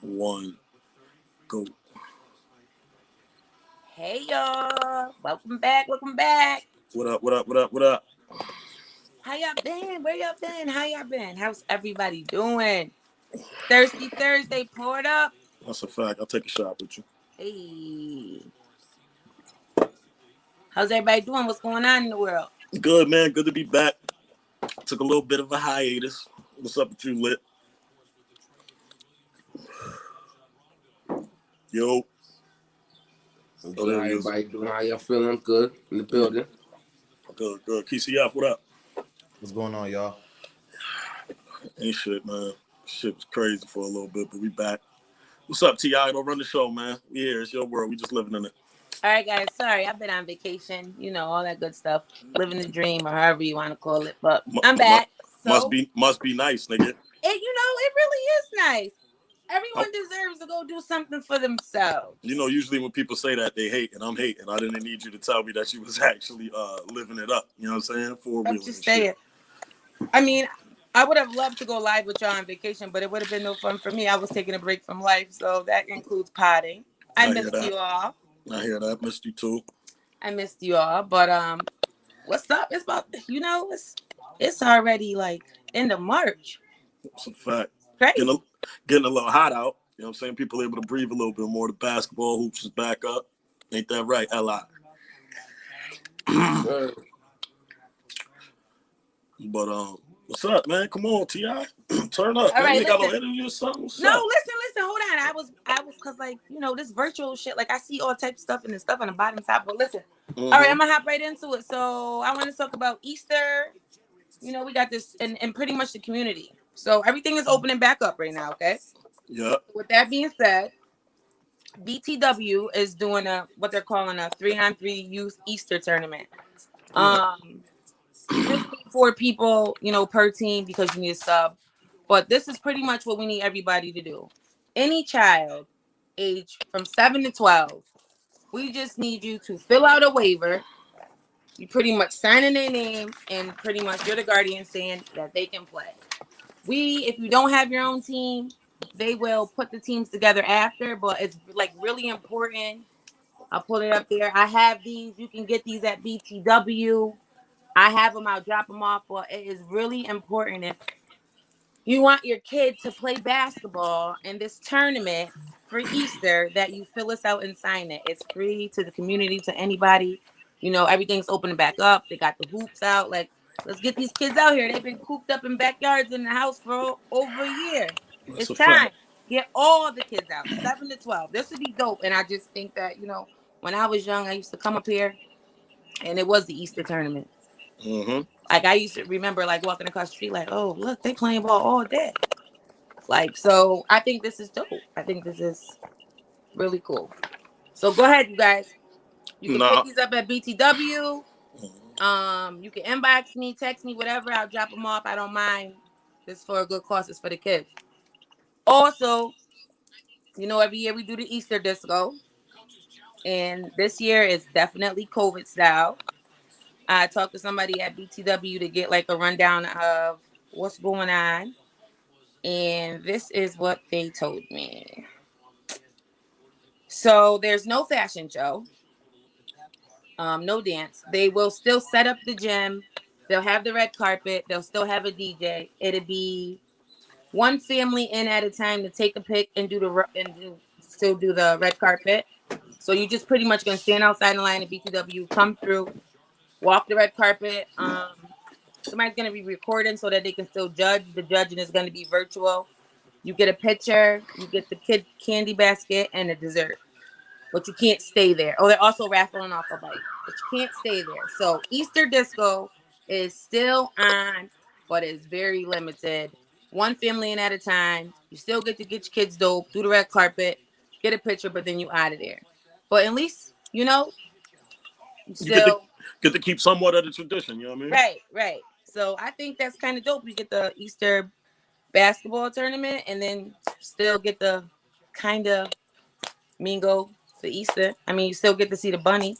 One, go. Hey y'all, welcome back. What up, what up, what up, what up? How y'all been? Where y'all been? How y'all been? How's everybody doing? Thirsty Thursday, pour it up. That's a fact. I'll take a shot with you. Hey, how's everybody doing? What's going on in the world? Good, man. Good to be back. Took a little bit of a hiatus. What's up with you, Lit? Yo. Oh, How there he is. everybody doing? How y'all feeling? Good in the building. Good, good. KCF, what up? What's going on, y'all? Ain't shit, man. Shit was crazy for a little bit, but we back. What's up, T.I.? Don't run the show, man. We here. It's your world. We just living in it. All right, guys. Sorry, I've been on vacation. You know, all that good stuff. Living the dream, or however you want to call it. But I'm back. Must So be nice, nigga. it really is nice. Everyone deserves to go do something for themselves. You know, usually when people say that, they hate, and I'm hating. I didn't need you to tell me that you was actually living it up. You know what I'm saying? I'm just saying. I mean, I would have loved to go live with y'all on vacation, but it would have been no fun for me. I was taking a break from life, so that includes potting. I missed you all. I hear that. Missed you too. I missed you all, but what's up? It's about it's already like end of March. It's a fact. Crazy. Getting a little hot out. You know what I'm saying? People able to breathe a little bit more. The basketball hoops is back up. Ain't that right, L.I.? But what's up, man? Come on, T.I. Turn up. All right, you got no interview or something? What's no, up? listen. Hold on. I was cause like this virtual shit. Like I see all types of stuff and the stuff on the bottom top. But listen, all right, I'm gonna hop right into it. So I want to talk about Easter. You know, we got this and pretty much the community. So everything is opening back up right now. Okay. Yeah. With that being said, BTW is doing what they're calling a 3-on-3 youth Easter tournament. 4 people, per team because you need a sub. But this is pretty much what we need everybody to do. Any child age from 7 to 12, we just need you to fill out a waiver. You pretty much sign in their name and pretty much you're the guardian saying that they can play. If you don't have your own team, they will put the teams together after, but it's like really important. I'll put it up there. I have these. You can get these at BTW. I have them. I'll drop them off. But it is really important if you want your kid to play basketball in this tournament for Easter that you fill us out and sign it. It's free to the community, to anybody. Everything's opening back up. They got the hoops out. Like, let's get these kids out here. They've been cooped up in backyards in the house for over a year. It's time. Get all the kids out, 7 to 12. This would be dope. And I just think that, when I was young, I used to come up here and it was the Easter tournament. Mm-hmm. Like, I used to remember, like, walking across the street, like, oh, look, they playing ball all day. Like, so I think this is dope. I think this is really cool. So go ahead, you guys. You can pick these up at BTW. You can inbox me, text me, whatever. I'll drop them off. I don't mind. This is for a good cause. It's for the kids. Also, every year we do the Easter disco. And this year is definitely COVID style. I talked to somebody at BTW to get like a rundown of what's going on. And this is what they told me. So there's no fashion show. No dance. They will still set up the gym. They'll have the red carpet. They'll still have a DJ. It'll be one family in at a time to take a pic and still do the red carpet. So you just pretty much gonna stand outside in the line at BTW, come through, walk the red carpet. Somebody's gonna be recording so that they can still judge. The judging is gonna be virtual. You get a picture, you get the kid candy basket and a dessert. But you can't stay there. Oh, they're also raffling off a bike. But you can't stay there. So Easter disco is still on, but it's very limited. One family in at a time. You still get to get your kids dope, do the red carpet, get a picture, but then you out of there. But at least, you still get to keep somewhat of the tradition, you know what I mean? Right. So I think that's kind of dope. You get the Easter basketball tournament and then still get the kind of mingo for Easter. I mean, you still get to see the bunny.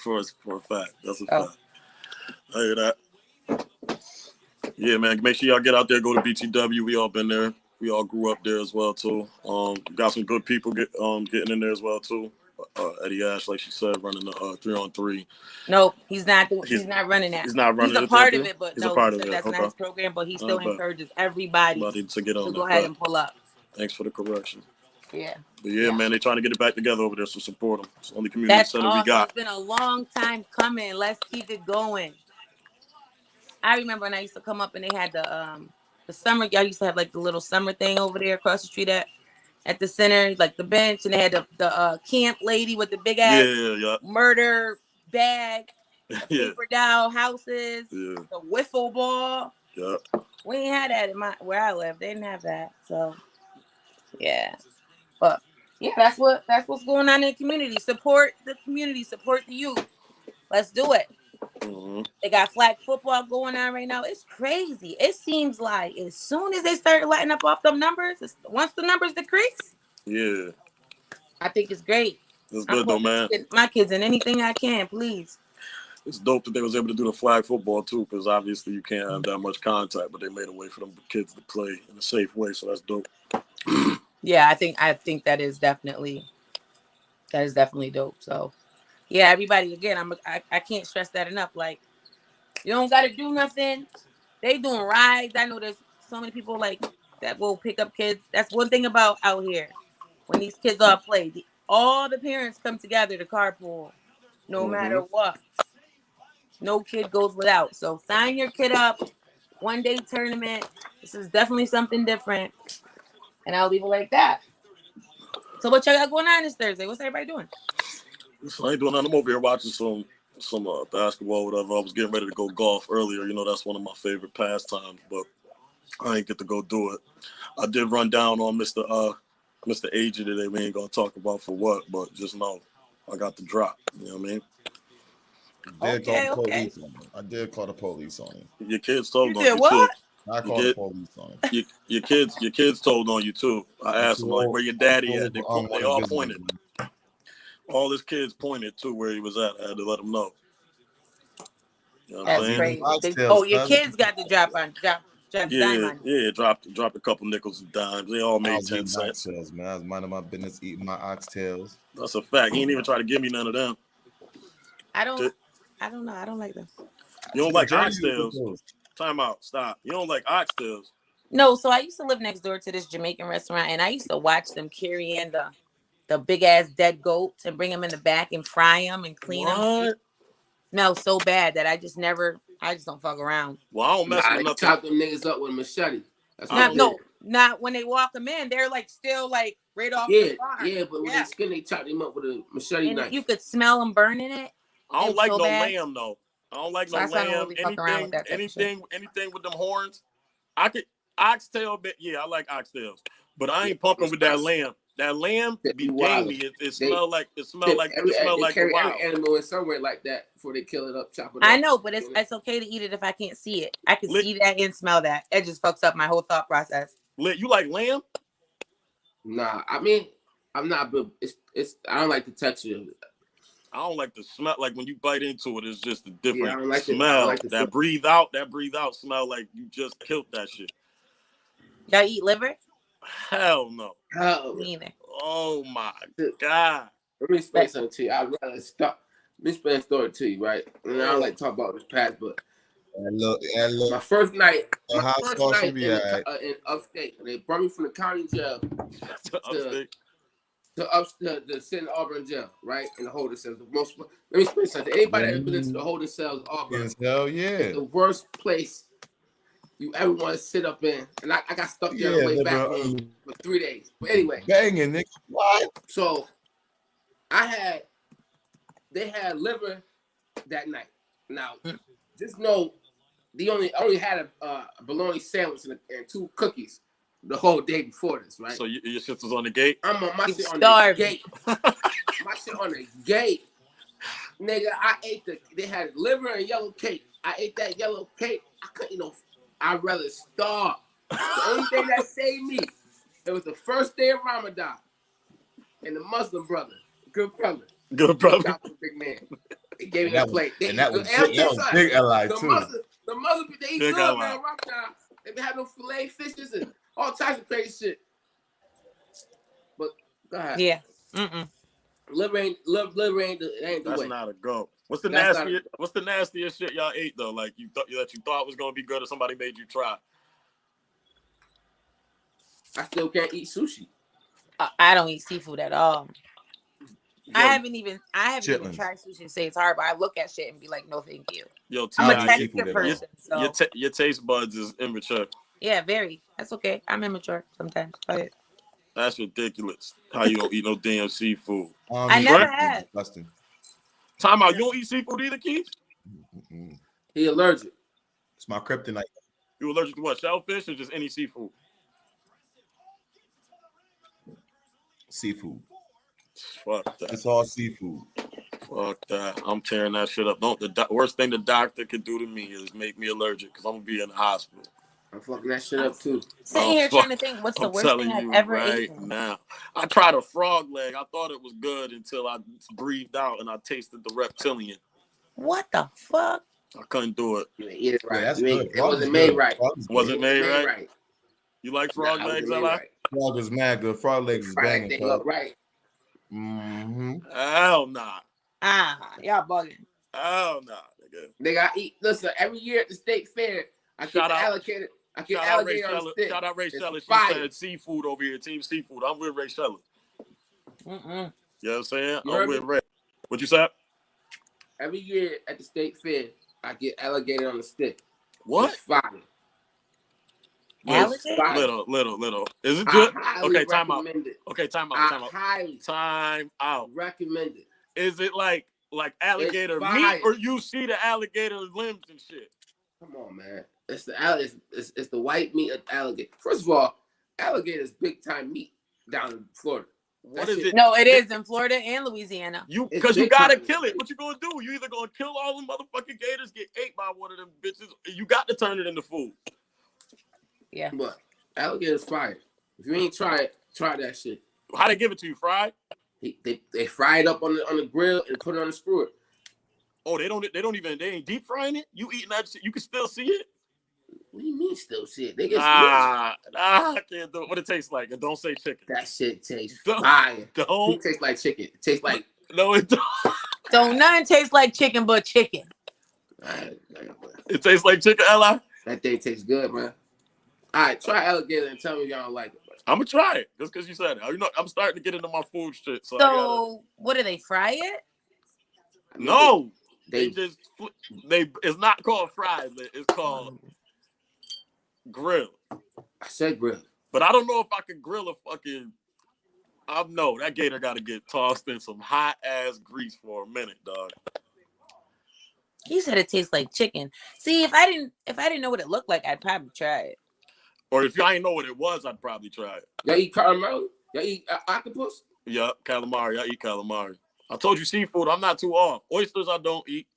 for a fact. That's a fact. I hear that. Yeah, man. Make sure y'all get out there, go to BTW. We all been there. We all grew up there as well too. Got some good people getting in there as well too. Eddie Ash, like she said, running the 3-on-3. Nope, he's not running that. He's not running. He's a part of it, but he's no, a part he of said it. that's Okay. not his program. But he still encourages everybody to get on to go ahead and pull up. Thanks for the correction. Yeah. But yeah, man, they're trying to get it back together over there, so support them. It's the only community center we got. It's been a long time coming. Let's keep it going. I remember when I used to come up and they had the summer. Y'all used to have like the little summer thing over there across the street at the center, like the bench, and they had the camp lady with the big ass murder bag, the paper doll houses, the wiffle ball. Yeah. We ain't had that where I live. They didn't have that. So yeah. But yeah, that's what's going on in the community. Support the community, support the youth. Let's do it. Mm-hmm. They got flag football going on right now. It's crazy. It seems like as soon as they start letting up off them numbers, once the numbers decrease, yeah, I think it's great. It's good though, man. My kids in anything I can, please. It's dope that they was able to do the flag football too, because obviously you can't have that much contact, but they made a way for them kids to play in a safe way, so that's dope. Yeah, I think that is definitely dope. So yeah, everybody, again, I can't stress that enough. Like, you don't gotta do nothing. They doing rides. I know there's so many people like that will pick up kids. That's one thing about out here. When these kids all play, all the parents come together to carpool, no matter what. No kid goes without. So sign your kid up. One day tournament. This is definitely something different. And I'll leave it like that. So what y'all got going on this Thursday? What's everybody doing? So I ain't doing nothing. I'm over here watching some basketball, whatever. I was getting ready to go golf earlier. You know, that's one of my favorite pastimes, but I ain't get to go do it. I did run down on Mr. Agent today. We ain't gonna talk about for what, but just know I got the drop. You know what I mean? I did call the police on him. Your kids told on you what? too. I called the police on him. Your kids told on you too. I asked them like, where your daddy at? They all pointed. All his kids pointed to where he was at. I had to let them know. You know what I'm saying? Crazy. Your kids got the drop Yeah, dropped a couple nickels and dimes. They all made 10 cents. Oxtails, man. I was minding my business, eating my oxtails. That's a fact. He ain't even try to give me none of them. I don't know. I don't like them. You don't like oxtails? Time out. Stop. You don't like oxtails? No. So I used to live next door to this Jamaican restaurant, and I used to watch them carry in the big ass dead goats and bring them in the back and fry them and clean them. It smells so bad that I just don't fuck around. Well, I don't mess with nothing. Chop them niggas up with a machete. Not when they walk them in. They're like still like right off the farm. Yeah, but when they skin, they chop them up with a machete knife. You could smell them burning it. I don't like no lamb though. I don't like no lamb. Anything with them horns. I could oxtail, yeah, I like oxtails, but I ain't pumping with that lamb. That lamb be gamey. It smell like carry wild. Every animal in somewhere like that before they kill it up, chop it up. I know, but it's okay to eat it if I can't see it. I can see that and smell that. It just fucks up my whole thought process. You like lamb? Nah, I mean, I'm not. But it's. I don't like the texture of it. I don't like the smell. Like when you bite into it, it's just a different I don't like smell. That breathe out smell like you just killed that shit. Y'all eat liver? Hell no. Me either. Oh my God. Let me explain something to you. I'd rather stop. Let me explain a story to you, right? And I don't like to talk about this past, but my first night in upstate, they brought me from the county jail to St. Auburn jail, right? In the holding cells. Let me explain something. Anybody that been into the holding cells, Auburn, hell yeah, it's the worst place you ever want to sit up in. And I got stuck there on the way back home for 3 days. But anyway. Banging, nigga. What? So they had liver that night. Now, just know I only had a bologna sandwich and 2 cookies the whole day before this, right? So your shit was on the gate? I'm on my shit on the gate. My shit on the gate. Nigga, they had liver and yellow cake. I ate that yellow cake. I couldn't, I'd rather starve. The only thing that saved me, it was the first day of Ramadan. And the Muslim brother, good brother. Big man. They gave me a plate. That was big Li too. The Muslim, they eat good, man. Ramadan. They be having filet fishes and all types of crazy shit. But go ahead. Yeah. Liver ain't the That's way. not a go. What's the That's nastiest? What's the nastiest shit y'all ate though? Like you thought was gonna be good, or somebody made you try? I still can't eat sushi. I don't eat seafood at all. Yo, I haven't even Chitlins. tried sushi to say it's hard, but I look at shit and be like, no, thank you. Yo, I'm a T.I., texture seafood at person, so your taste buds is immature. yeah, very. That's okay. I'm immature sometimes. But That's ridiculous. How you don't eat no damn seafood? I He's never have. disgusting. Time out. You don't eat seafood either, Keith? Mm-mm. he allergic. It's my kryptonite. You allergic to what? Shellfish or just any seafood? Seafood. Fuck that. It's all seafood. Fuck that. I'm tearing that shit up. Worst thing the doctor could do to me is make me allergic because I'm gonna be in the hospital. I'm fucking that shit up too. Sitting here trying to think what's the I'm worst telling thing I've you ever right eaten. now. I tried a frog leg. I thought it was good until I breathed out and I tasted the reptilian. What the fuck? I couldn't do it. You ain't eat it right. Yeah, that's You ain't, good. it wasn't made right. Wasn't made right? right. You like frog Nah, it legs, wasn't Eli? made right. Frog is mad good. Frog legs is Fry that banging. thing up right. Mm-hmm. Hell nah. Y'all bugging. Hell nah, nigga. Nigga, I eat. Listen, every year at the state fair, I get Shout out. allocated. I get Shout out Ray alligator on Sheller. stick. Shout out Ray It's Sheller. She fire. said seafood over here. Team seafood. I'm with Ray Sheller. You know what I'm saying? You I'm heard with me? Ray. What you said? Every year at the state fair, I get alligator on the stick. What? It's fire. Alligator? Fire. Little. Is it I good? highly Okay, time out. recommend it. Okay, time out. I highly Time out. recommend it. Is it like alligator It's meat, fire. or you see the alligator limbs and shit? Come on, man. It's the white meat of alligator. First of all, alligator is big time meat down in Florida. What That is shit- it? No, it is in Florida and Louisiana. Because you big gotta time. kill it. What you gonna do? You either gonna kill all them motherfucking gators, get ate by one of them bitches. You got to turn it into food. Yeah. But alligator's fire. If you ain't try it, try that shit. How they give it to you? Fried? They fry it up on the grill and put it on the skewer. Oh, they ain't deep frying it. You eating that shit? You can still see it. What do you mean still shit? They get Nah, I can't do it. What it tastes like? And don't say chicken. that shit tastes Don't- fire. Don't. It tastes like chicken. It tastes like No, it don't. Don't nothing tastes like chicken but chicken. It tastes like chicken, Ella. that thing tastes good, man. All right, try alligator and tell me y'all don't like it. I'm gonna try it just because you said it. You know, I'm starting to get into my food shit. So, So what do they fry it? I mean, no, they it's not called fried. It's called grill. I said grill. But I don't know if I can grill a fucking. No, that gator got to get tossed in some hot ass grease for a minute, dog. He said it tastes like chicken. See, if I didn't know what it looked like, I'd probably try it. Or if y'all ain't know what it was, I'd probably try it. Y'all eat calamari? Y'all eat octopus? Yeah, calamari. I eat calamari. I told you seafood. I'm not too off. Oysters I don't eat.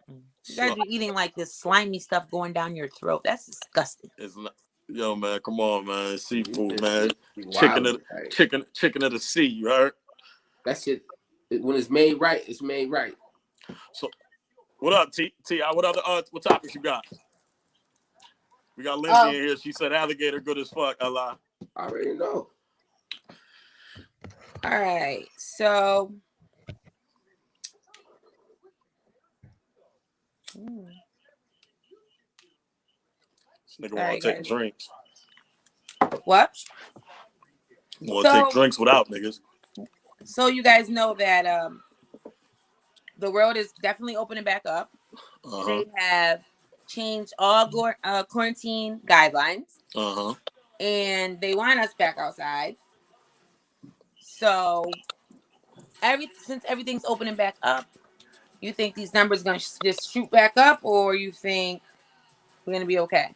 You guys are eating like this slimy stuff going down your throat. That's disgusting. It's not. Yo, man, come on, man. It's seafood, man. Wild, Chicken of the sea. You heard? That shit. When it's made right, it's made right. So, what up, T? What other what topics you got? We got Lindsay in here. She said alligator good as fuck. Allah. I already know. All right, so This nigga want to take drinks. What? Want to take drinks without niggas. So you guys know that the world is definitely opening back up. They have changed all quarantine guidelines. And they want us back outside. So since everything's opening back up, you think these numbers are going to just shoot back up, or you think we're going to be okay?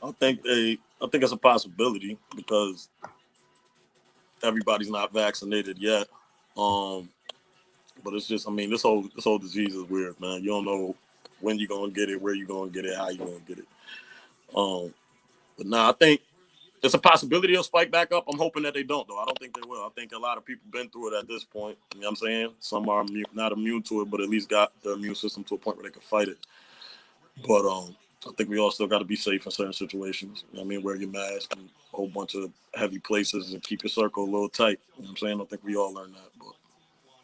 I think it's a possibility because everybody's not vaccinated yet. But it's just, I mean, this whole disease is weird, man. You don't know when you're gonna get it, where you're gonna get it, how you're gonna get it. But nah, I think it's a possibility it'll spike back up. I'm hoping that they don't, though. I don't think they will. I think a lot of people been through it at this point. You know what I'm saying? Some are not immune to it, but at least got the immune system to a point where they can fight it. But I think we all still got to be safe in certain situations. You know what I mean, wear your mask and a whole bunch of heavy places and keep your circle a little tight. You know what I'm saying? I don't think we all learned that. But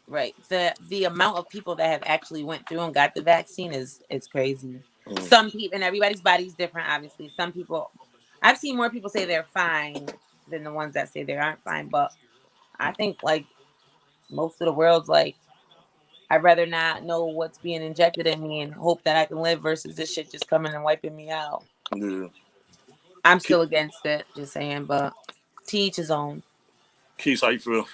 Right. The amount of people that have actually went through and got the vaccine is crazy. Some people, and everybody's body's different, obviously. Some people, I've seen more people say they're fine than the ones that say they aren't fine. But I think like most of the world's like, I'd rather not know what's being injected in me and hope that I can live versus this shit just coming and wiping me out. yeah. I'm still against it, just saying, but to each his own. Keith, how you feel?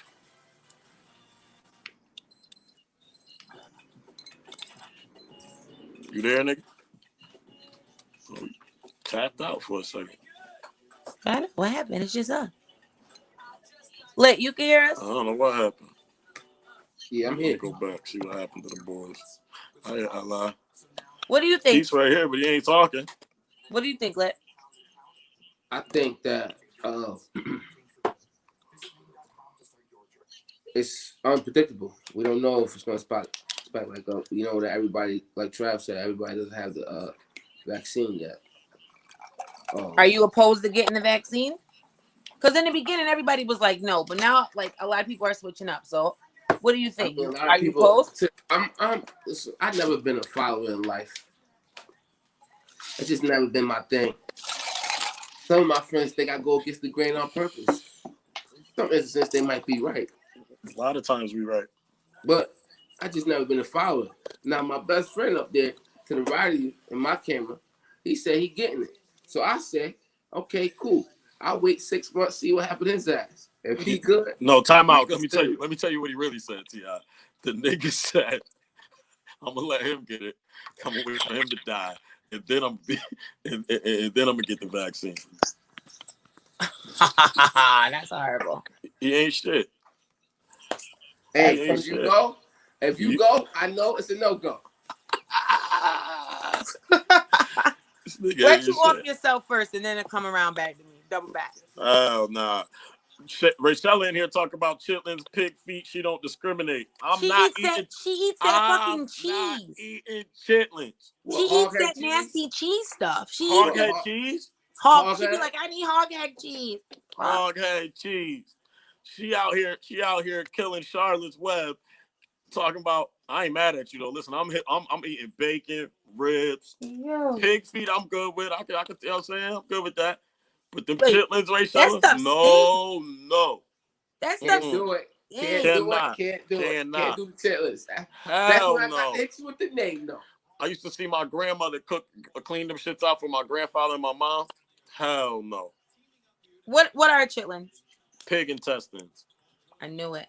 You there, nigga? Oh, tapped out for a second. I know what happened. It's just us. Lit, you can hear us? I don't know what happened. Yeah, I'm here. Let me go back, see what happened to the boys. I lie. What do you think? Keith's right here, but he ain't talking. What do you think, Lit? I think that it's unpredictable. We don't know if it's going to spike like up. You know that everybody, like Trav said, everybody doesn't have the vaccine yet. Are you opposed to getting the vaccine? Because in the beginning, everybody was like, no. But now, like, a lot of people are switching up. So, what do you think? I mean, Are you opposed? Listen, I've never been a follower in life. It's just never been my thing. Some of my friends think I go against the grain on purpose. Some instances, they might be right. A lot of times we right. But I just never been a follower. Now, my best friend up there to the right of you in my camera, he said he getting it. So I said, okay, cool. I'll wait 6 months, see what happened in his ass. If he good. No, time out. Let me tell you what he really said, T.I. The nigga said, I'm gonna let him get it. I'm gonna wait for him to die. And then I'm gonna get the vaccine. That's horrible. He ain't shit. Hey, if you go, I know it's a no-go. Let you off yourself first and then it'll come around back to me. Double back. Oh, nah. Rachella in here talk about chitlins, pig feet. She don't discriminate. She eats that fucking cheese. Not eating chitlins. She eats that nasty cheese stuff. She hog eats head cheese. She be like, I need hog head cheese. Hog head cheese. She out here killing Charlotte's Web. Talking about, I ain't mad at you though. Listen, I'm eating bacon, ribs, pig feet. I'm good with. I can, you know what I'm saying? I'm good with that. But them chitlins, Rachella, no. That stuff do it. Can't do the chitlins. That's what I hit you with the name though. I used to see my grandmother clean them shits out for my grandfather and my mom. Hell no. What are chitlins? Pig intestines. I knew it.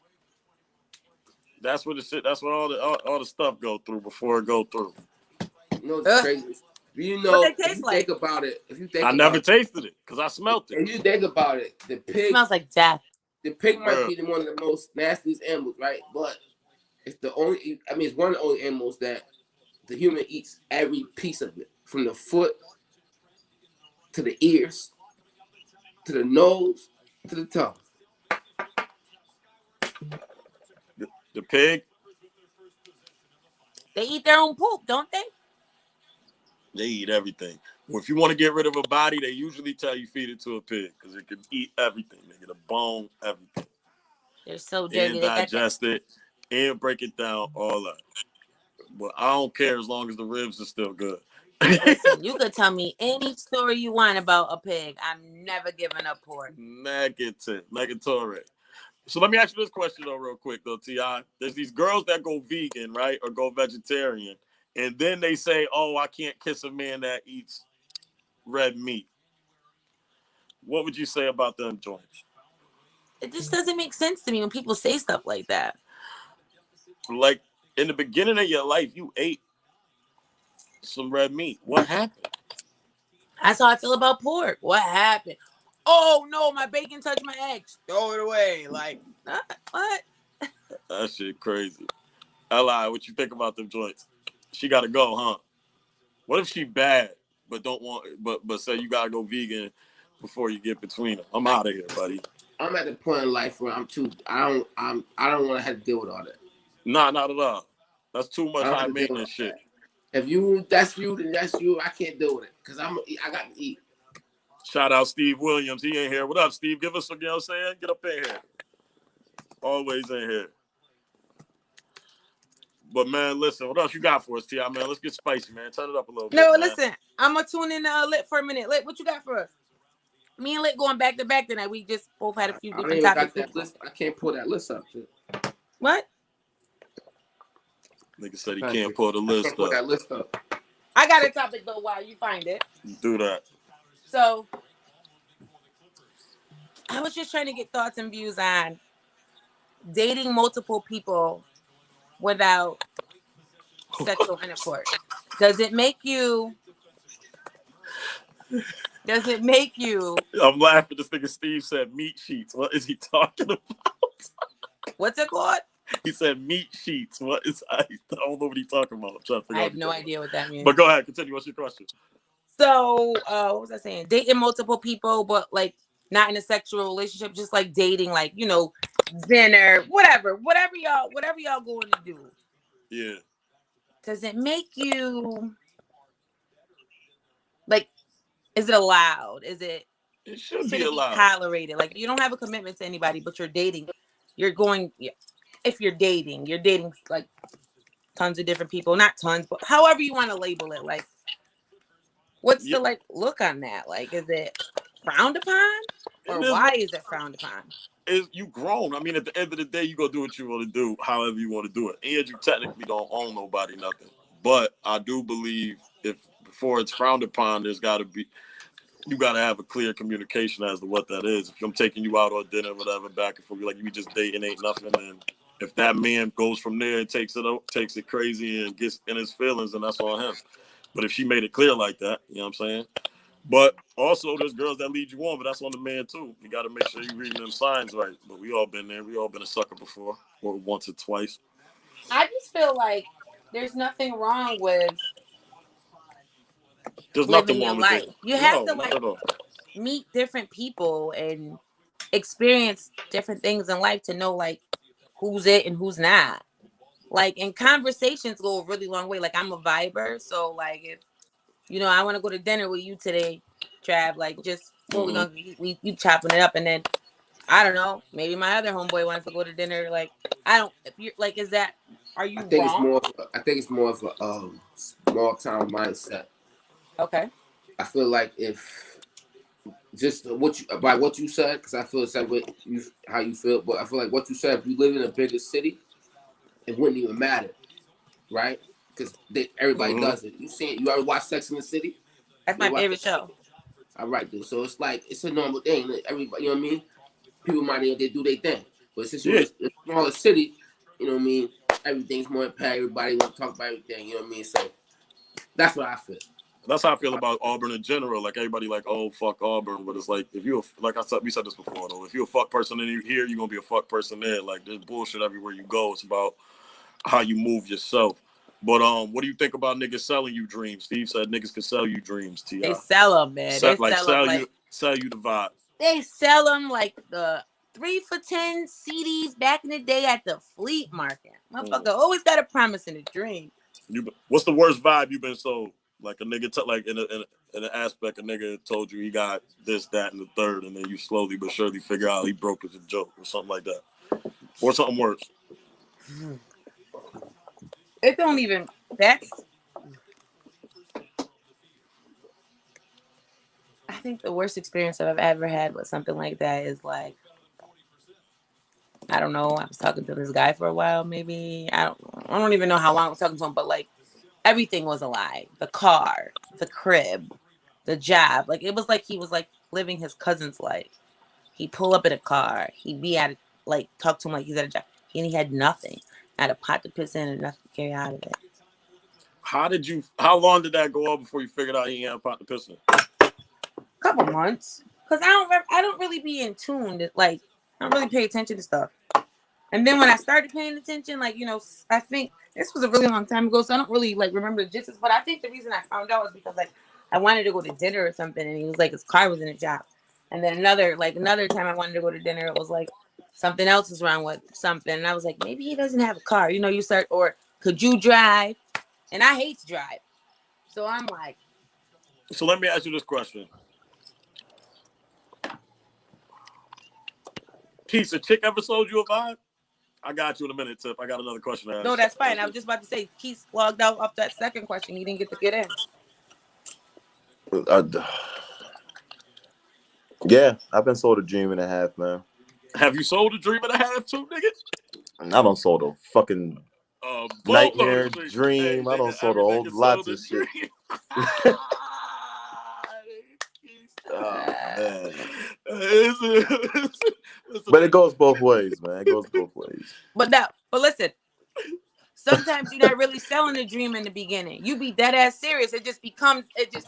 That's what all the stuff go through before it go through. You know what's crazy? You know, what they taste like? Think about it. I never tasted it because I smelt it. If you think about it, the pig it smells like death. The pig might be one of the most nastiest animals, right? But it's the only. I mean, it's one of the only animals that the human eats every piece of it, from the foot to the ears, to the nose, to the tongue. The pig. They eat their own poop, don't they? They eat everything. Well, if you want to get rid of a body, they usually tell you feed it to a pig because it can eat everything. They get a bone, everything. They're so dirty. And digest it and break it down, all that. But I don't care as long as the ribs are still good. Listen, you could tell me any story you want about a pig. I'm never giving up pork. Negatory. So let me ask you this question though, real quick though, T.I. There's these girls that go vegan, right, or go vegetarian, and then they say, "Oh, I can't kiss a man that eats red meat." What would you say about them joints? It just doesn't make sense to me when people say stuff like that. Like in the beginning of your life, you ate some red meat. What happened? That's how I feel about pork. What happened? Oh no, my bacon touched my eggs. Throw it away. Like what? That shit crazy. Ally, what you think about them joints? She gotta go, huh? What if she bad, but don't want, but say you gotta go vegan before you get between them? I'm out of here, buddy. I'm at the point in life where I don't want to have to deal with all that. Nah, not at all. That's too much high maintenance shit. If that's you, then that's you. I can't deal with it because I got to eat. Shout out Steve Williams. He ain't here. What up, Steve? Give us some, you know what I'm saying? Get up in here. Always in here. But man, listen, what else you got for us, T.I., man? Let's get spicy, man. Turn it up a little bit. No, man. listen, I'm gonna tune in Lit for a minute. Lit, what you got for us? Me and Lit going back to back tonight. We just both had a few different topics. Got that list. I can't pull that list up. Too. What? Nigga said he can't pull the list up. Pull that list up. I got a topic though while you find it. Do that. So I was just trying to get thoughts and views on dating multiple people without sexual intercourse. Does it make you? I'm laughing. This nigga Steve said meat sheets. What is he talking about? What's it called? He said meat sheets. What is? I don't know what he's talking about. I'm trying to figure I out have no idea what that means. But go ahead, continue. What's your question? So, what was I saying? Dating multiple people, but like not in a sexual relationship, just like dating, like, you know, dinner, whatever y'all going to do. Yeah. Does it make you like? Is it allowed? It should be allowed. Tolerated? Like you don't have a commitment to anybody, but you're dating. If you're dating like tons of different people, not tons, but however you want to label it. Like, what's the like look on that? Like, is it frowned upon, or why is it frowned upon? You grown. I mean, at the end of the day, you gonna do what you want to do, however you want to do it, and you technically don't own nobody, nothing. But I do believe before it's frowned upon, you got to have a clear communication as to what that is. If I'm taking you out on dinner, whatever, back and forth, like you just dating ain't nothing, and if that man goes from there and takes it crazy and gets in his feelings, then that's on him. But if she made it clear like that, you know what I'm saying? But also, there's girls that lead you on, but that's on the man too. You got to make sure you're reading them signs right. But we all been there. We all been a sucker before, or once or twice. I just feel like there's nothing wrong with living your life. You have to like meet different people and experience different things in life to know like who's it and who's not. Like, and conversations go a really long way. Like, I'm a viber, so like if you know I want to go to dinner with you today, Trav, like just we're gonna we chopping it up, and then I don't know, maybe my other homeboy wants to go to dinner. Like if you're like, is that are you wrong? I think it's more of a small town mindset. Okay. I feel like if just what you said, because I feel it's like how you feel, but I feel like what you said, if you live in a bigger city, it wouldn't even matter, right? Because everybody does it. You ever watch Sex in the City? That's my favorite show. All right, dude. So it's like it's a normal thing. Everybody, you know what I mean? People might they do their thing, but since you're in a smaller city, you know what I mean? Everything's more impact. Everybody want to talk about everything. You know what I mean? So that's what I feel. That's how I feel about Auburn in general. Like everybody, like, oh fuck Auburn, but it's like if you like we said this before though. If you're a fuck person in here, you're gonna be a fuck person there. Like there's bullshit everywhere you go. It's about how you move yourself. But what do you think about niggas selling you dreams? Steve said niggas can sell you dreams. T.I. They sell them, man. Sell you the vibe. They sell them like the 3 for $10 CDs back in the day at the flea market. Motherfucker always got a promise and a dream. What's the worst vibe you've been sold? Like a nigga, like in an aspect, a nigga told you he got this, that, and the third, and then you slowly but surely figure out he broke as a joke or something like that, or something worse. It don't even. I think the worst experience I've ever had with something like that is like, I don't know. I was talking to this guy for a while. Maybe I don't even know how long I was talking to him, but like everything was a lie. The car, the crib, the job. Like it was like he was like living his cousin's life. He'd pull up in a car. He'd be at like talk to him like he's at a job. And he had nothing. Not a pot to piss in and nothing to carry out of it. How long did that go on before you figured out he had a pot to piss in? Couple months. Cause I don't really be in tune. Like I don't really pay attention to stuff. And then when I started paying attention, like, you know, I think this was a really long time ago, so I don't really like remember the gist. But I think the reason I found out was because like I wanted to go to dinner or something, and he was like his car was in a job. And then another time I wanted to go to dinner, it was like something else was wrong with something. And I was like, maybe he doesn't have a car. You know, you start, or could you drive? And I hate to drive. So I'm like, So let me ask you this question. Keith, a chick ever sold you a vibe? I got you in a minute, Tip. I got another question to ask. no, that's fine. I was just about to say, Keith logged out off that second question. He didn't get to get in. Yeah, I've been sold a dream and a half, man. Have you sold a dream and a half too, nigga? And I don't sold a fucking nightmare, dream. Hey, I don't nigga, sold a every whole nigga lots sold a of shit. Man. But it goes both ways, man. It goes both ways. But listen, sometimes you're not really selling a dream in the beginning. You be dead ass serious. It just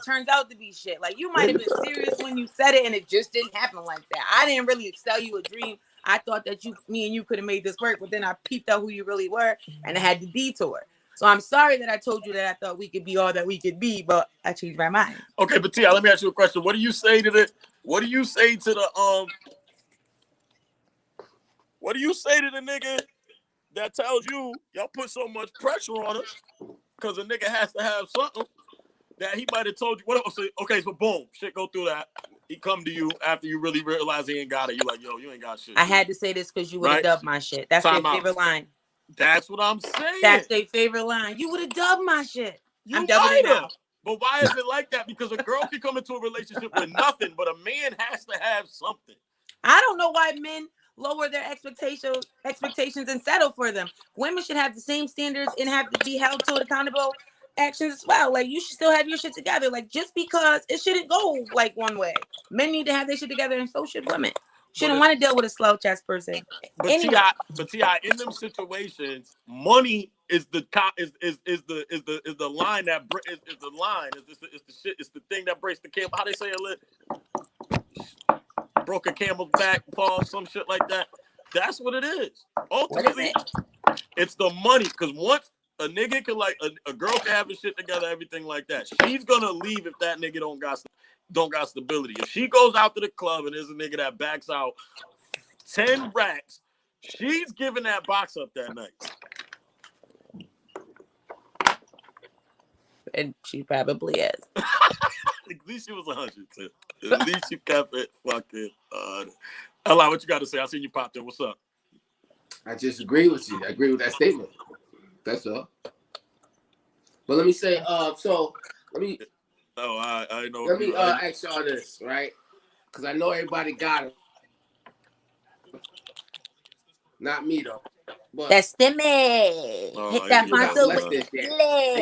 turns out to be shit. Like you might have been serious when you said it and it just didn't happen like that. I didn't really sell you a dream. I thought that me and you could have made this work, but then I peeped out who you really were and I had to detour. So I'm sorry that I told you that I thought we could be all that we could be, but I changed my mind. Okay, but Tia, let me ask you a question. What do you say to the nigga that tells you y'all put so much pressure on us because a nigga has to have something that he might have told you? Okay, so boom, shit go through that. He come to you after you really realize he ain't got it. You like, yo, you ain't got shit. I had to say this because you would have dubbed my shit. That's their favorite line. That's what I'm saying. That's their favorite line. You would have dubbed my shit. I'm dubbing it now. But why is it like that? Because a girl can come into a relationship with nothing, but a man has to have something. I don't know why men lower their expectations and settle for them. Women should have the same standards and have to be held to accountable actions as well. Like you should still have your shit together. Like just because it shouldn't go like one way. Men need to have their shit together, and so should women. Shouldn't want to deal with a slow chest person. But anyway. T.I., in them situations, money is the line that is the line. It's the thing that breaks the camel. How they say it? Broke a camel's back, paw, some shit like that. That's what it is. Ultimately, it's the money. Because once a nigga can a girl can have his shit together, everything like that, she's gonna leave if that nigga don't got stability. If she goes out to the club and there's a nigga that backs out 10 racks, she's giving that box up that night. And she probably is. At least she was 100 too. At least you kept it fucking Ella, what you got to say? I seen you popped in. What's up? I just agree with you. I agree with that statement. That's all. But let me say, so let me. Oh, I know. Let me ask y'all this, right? Because I know everybody got it. Not me though. But that's stimmy. Hit that frontal with this. They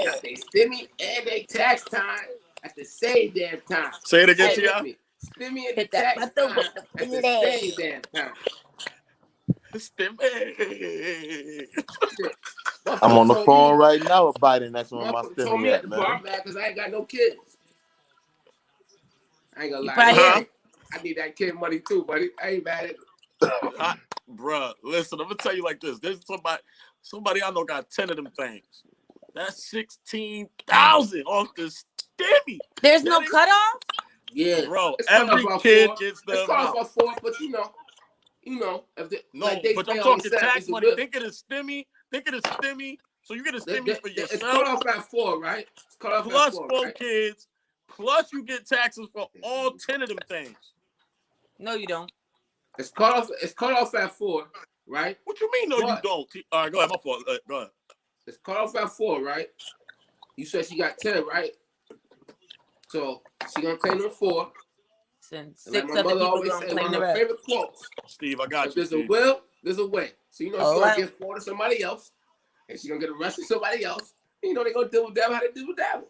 got their stimmy and their tax time at the same damn time. Say it again, T.I. Stimmy and the tax time at the same damn time. Stimmy. I'm on the phone right now with Biden. That's where my stimmy at, man. Because I ain't got no kids. I ain't gonna lie. I need that kid money too, buddy. I ain't mad at it. Bruh, listen, I'm gonna tell you like this. There's somebody I know got 10 of them things. That's 16,000 off the stimmy. There's no cutoff? Yeah. Bro, every kid gets the amount. It's called for 4, but you know, if they, no, like they but I'm talking tax money. Think of the stimmy. So you get a stimmy for yourself. It's cut off at 4, right? It's cut off plus at 4, 4 right? kids. Plus you get taxes for all 10 of them things. No, you don't. It's cut off at 4, right? What you mean? No, you don't. All right, go ahead. My fault. Go ahead. It's cut off at 4, right? You said she got 10, right? So she gonna claim them 4. Since 6 like my other mother people always gonna said, claim one the of her rest. favorite quotes. Steve, I got if you. There's Steve. a will, there's a way. So you know she's gonna give 4 to somebody else, and she's gonna get the rest to somebody else. And you know they're gonna deal with that how they deal with that.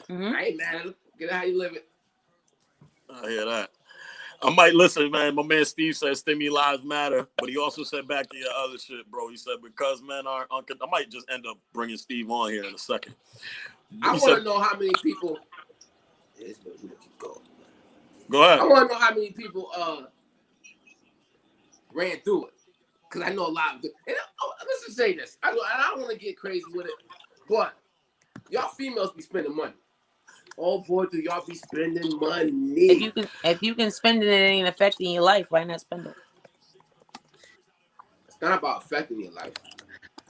Mm-hmm. I ain't mad at them. Get it how you live it. I hear that. I might listen, man. My man Steve said stimmy lives matter, but he also said back to your other shit, bro. He said because men are I might just end up bringing Steve on here in a second. I want to know how many people. Go ahead. I want to know how many people ran through it, because I know a lot of them. And let's just say this. I don't want to get crazy with it, but y'all females be spending money. Oh boy, do y'all be spending money? If you can spend it and it ain't affecting your life, why not spend it? It's not about affecting your life,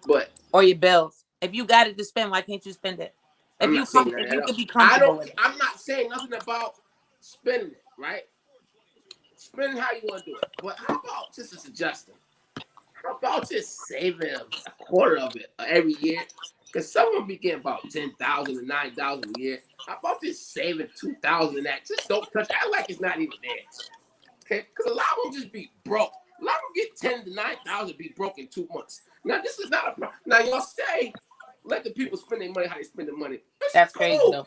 but or your bills. If you got it to spend, why can't you spend it? I'm not saying that if at you all. could be comfortable with it. I'm not saying nothing about spending it, right? Spend how you want to do it. But how about just a suggestion? How about just saving a quarter of it every year? Because someone be getting about 10,000 to 9,000 a year. How about just saving 2,000 of that? Just don't touch. Act like it's not even there. Okay? Because a lot of them just be broke. A lot of them get 10 to 9,000 be broke in 2 months. Now this is not a problem. Now y'all say let the people spend their money how they spend their money. That's crazy though.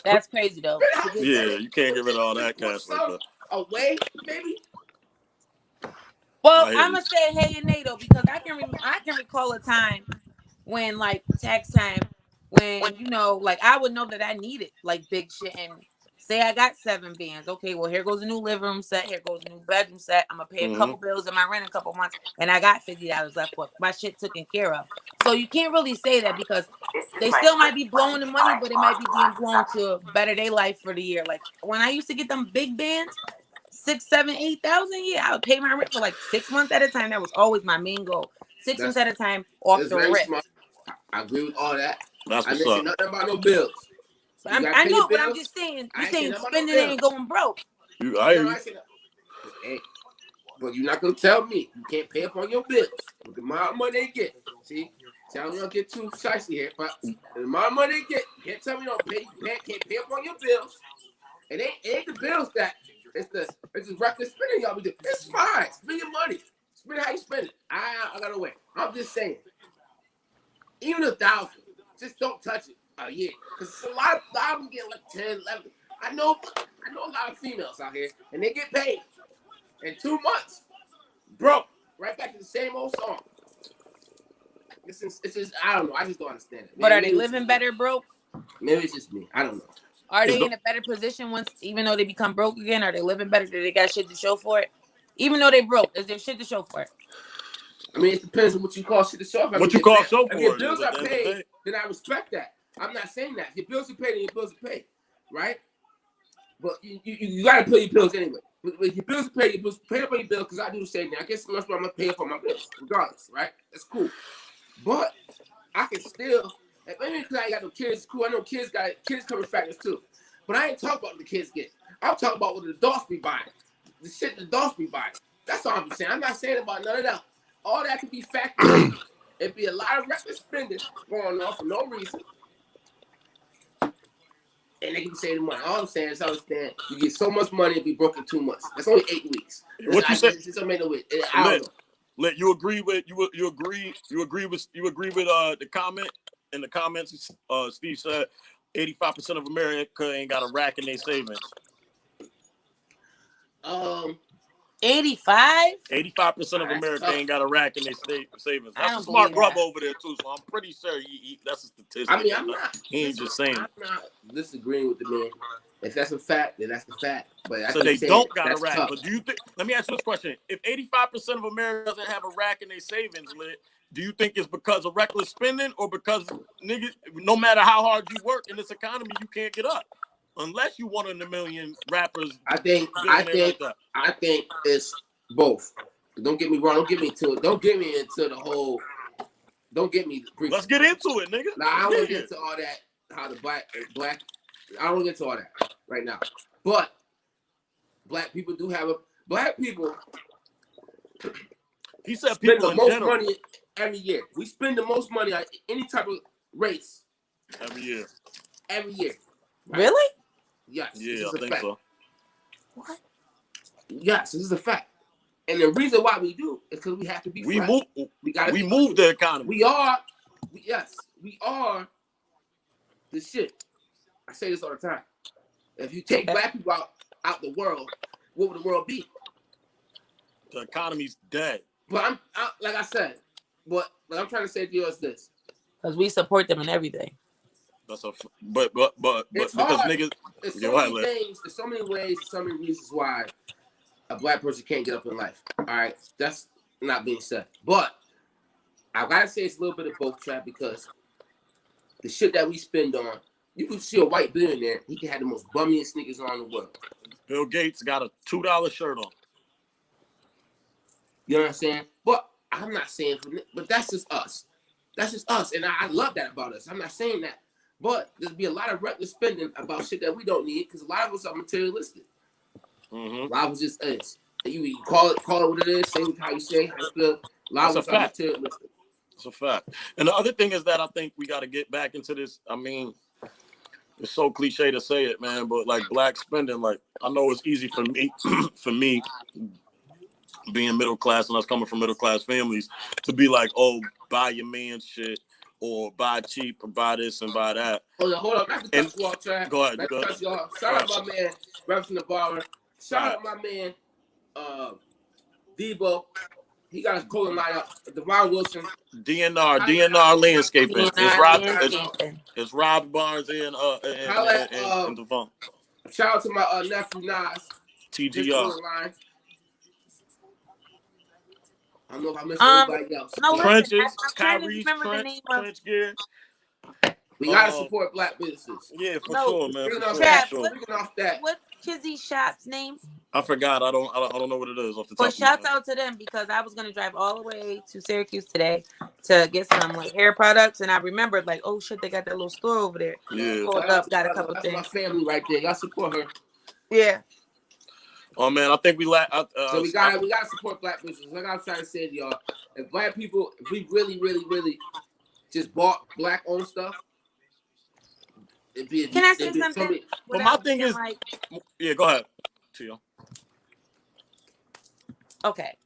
That's crazy though. Yeah, you can't get rid of all that cash like that. Away, maybe. Well, I'm gonna say hey and nay though, because I can recall a time when like tax time, when like I would know that I needed like big shit, and say I got 7 bands. Okay, well here goes a new living room set, here goes a new bedroom set. I'm gonna pay a couple bills in my rent in a couple months, and I got $50 left for my shit taken care of. So you can't really say that because they still might be blowing the money, but it might be being blown to better their life for the year. Like when I used to get them big bands, 6, 7, 8,000. Yeah, I would pay my rent for like 6 months at a time. That was always my main goal. 6 months at a time off the rip. Smart. I agree with all that. That's I didn't say nothing about no bills. I know, but I'm just saying. You're saying spending it and going broke. I say that. Hey, but you're not gonna tell me you can't pay up on your bills with the amount of money they get. See, I don't get too shicey here, but the amount of money they get, you can't tell me can't pay up on your bills. It ain't the bills that. It's the reckless spending y'all be doing. It's fine. Spend your money. Spend it how you spend it. I got away. I'm just saying. Even 1,000, just don't touch it a year. Because a lot of them get like 10, 11. I know a lot of females out here, and they get paid in 2 months. Broke. Right back to the same old song. It's just, I don't know. I just don't understand it. But are they living better broke? Maybe it's just me. I don't know. Are they in a better position once, even though they become broke again? Are they living better? Do they got shit to show for it? Even though they broke, is there shit to show for it? I mean, it depends on what you call shit to show for. What you call show for? If your bills are paid, then I respect that. I'm not saying that. If your bills are paid, then your bills are paid, right? But you got to pay your bills anyway. But if your bills are paid, your bills pay up on your bills, because I do the same thing. I guess that's why I'm going to pay for my bills, regardless, right? That's cool. But I can still, maybe because I ain't got no kids, it's cool. I know kids cover factors too. But I ain't talking about what the kids get. I'm talking about what the adults be buying. The shit the adults be buying. That's all I'm saying. I'm not saying about none of that. All that could be factored in. It'd be a lot of reckless spending going on for no reason. And they can say the money. All I'm saying is understand you get so much money and be broke in 2 months. That's only 8 weeks. What you said? I don't know. You agree with the comment in the comments? Steve said 85% of America ain't got a rack in their savings. 85? 85% of America ain't got a rack in their savings. That's a smart brother over there too, so I'm pretty sure that's a statistic. I mean, I'm not. He ain't just saying. I'm not disagreeing with the man. If that's a fact, then that's the fact. But so they don't got a rack. Tough. But do you think? Let me ask you this question: if 85% of America doesn't have a rack in their savings, do you think it's because of reckless spending, or because niggas, no matter how hard you work in this economy, you can't get up unless you one of the million rappers? I think it's both. Don't get me wrong. Don't get me into the whole. Don't get me. Let's get into it, nigga. Nah, I don't want to get into all that. How the black. I don't want to get into all that right now. But black people do have black people. He said spend people the most money every year. We spend the most money on any type of race every year. Every year. Right? Really? Yes. Yeah, I think so. What? Yes, this is a fact. And the reason why we do is because we have to be. We move the economy. We are the shit. I say this all the time. If you take black people out the world, what would the world be? The economy's dead. But I'm like I said, what I'm trying to say to you is this: because we support them in everything. That's but it's because hard. Niggas, there's so many things, there's so many ways, there's so many reasons why a black person can't get up in life. All right, that's not being said, but I gotta say it's a little bit of both, trap, because the shit that we spend on. You can see a white billionaire, he can have the most bummiest sneakers on in the world. Bill Gates got a $2 shirt on. You know what I'm saying? But I'm not saying but that's just us. That's just us. And I love that about us. I'm not saying that. But there's be a lot of reckless spending about shit that we don't need because a lot of us are materialistic. A lot of us just is. You call it what it is, say how you say, how you feel. A lot of us are materialistic. It's a fact. And the other thing is that I think we got to get back into this. I mean, it's so cliche to say it, man, but like black spending, like I know it's easy for me, being middle class and us coming from middle class families to be like, oh, buy your man shit or buy cheap or buy this and buy that. Hold on. Not to touch you all, Chad. Go ahead. Shout out my man, Reverend the Barber. Shout out my man, Debo. He got his clothing line up. Devon Wilson. DNR Landscaping. It's Rob Barnes and Devon. Shout out to my nephew Nas. TGR. I don't know if I missed anybody else. No, Trenches, Kyrie's trench gear. We gotta support black businesses. Yeah, for sure, man. Speaking off that, what's Kizzy's shop's name? I forgot. I don't know what it is off the top. But shout out to them because I was gonna drive all the way to Syracuse today to get some like hair products, and I remembered like, oh shit, they got that little store over there. Yeah, pulled up, got a couple things. That's my family right there. Y'all support her. Yeah. Oh man, I think we so we gotta support black businesses. Like I was trying to say to y'all, if black people, if we really just bought black owned stuff, Can I say something? But my thing is, yeah, go ahead, Tia. Okay,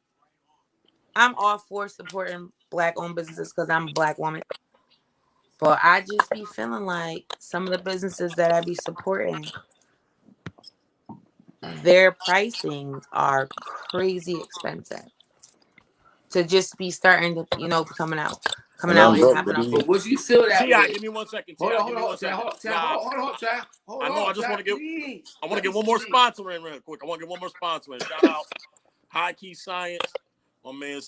I'm all for supporting black owned businesses because I'm a black woman. But I just be feeling like some of the businesses that I be supporting, their pricings are crazy expensive to just be starting to, coming out and having a. But would you feel that? T.I., give me 1 second. Hold on, Chad. I know. I want to get one more sponsor in real quick. I want to get one more sponsor in. Shout out High Key Science. My man,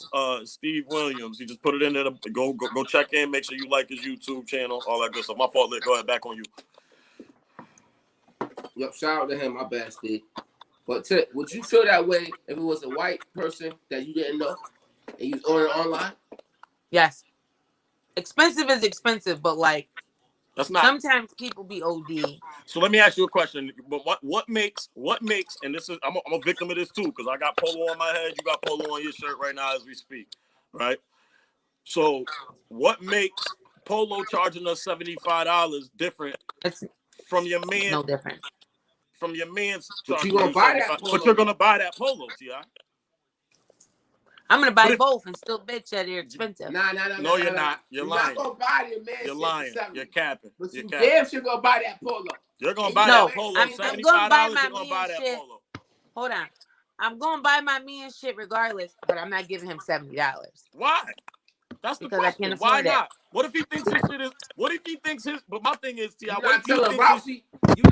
Steve Williams. He just put it in there. Go check in. Make sure you like his YouTube channel. All that good stuff. My fault. Go ahead. Back on you. Yep. Shout out to him. My bad, Steve. But would you feel that way if it was a white person that you didn't know and you was ordering online? Yes. Expensive is expensive, but like that's not. Sometimes people be OD. So let me ask you a question. But what makes? And this is I'm a victim of this too because I got Polo on my head. You got Polo on your shirt right now as we speak, right? So what makes Polo charging us $75 different from your man? No different. From your man's. But you're gonna buy that Polo. But you're gonna buy that Polo, T.I. I'm gonna buy both and still bitch that they're expensive. No, you're not. You're lying. Not gonna buy your man. You're lying. You're capping. But you damn sure gonna buy that Polo. You're gonna buy that Polo. $75. You're gonna buy that Polo. Hold on. I'm gonna buy my man shit regardless, but I'm not giving him $70. Why? That's the question. Why not? What if he thinks his shit is? What if he thinks his? But my thing is, T.I. What if you think You're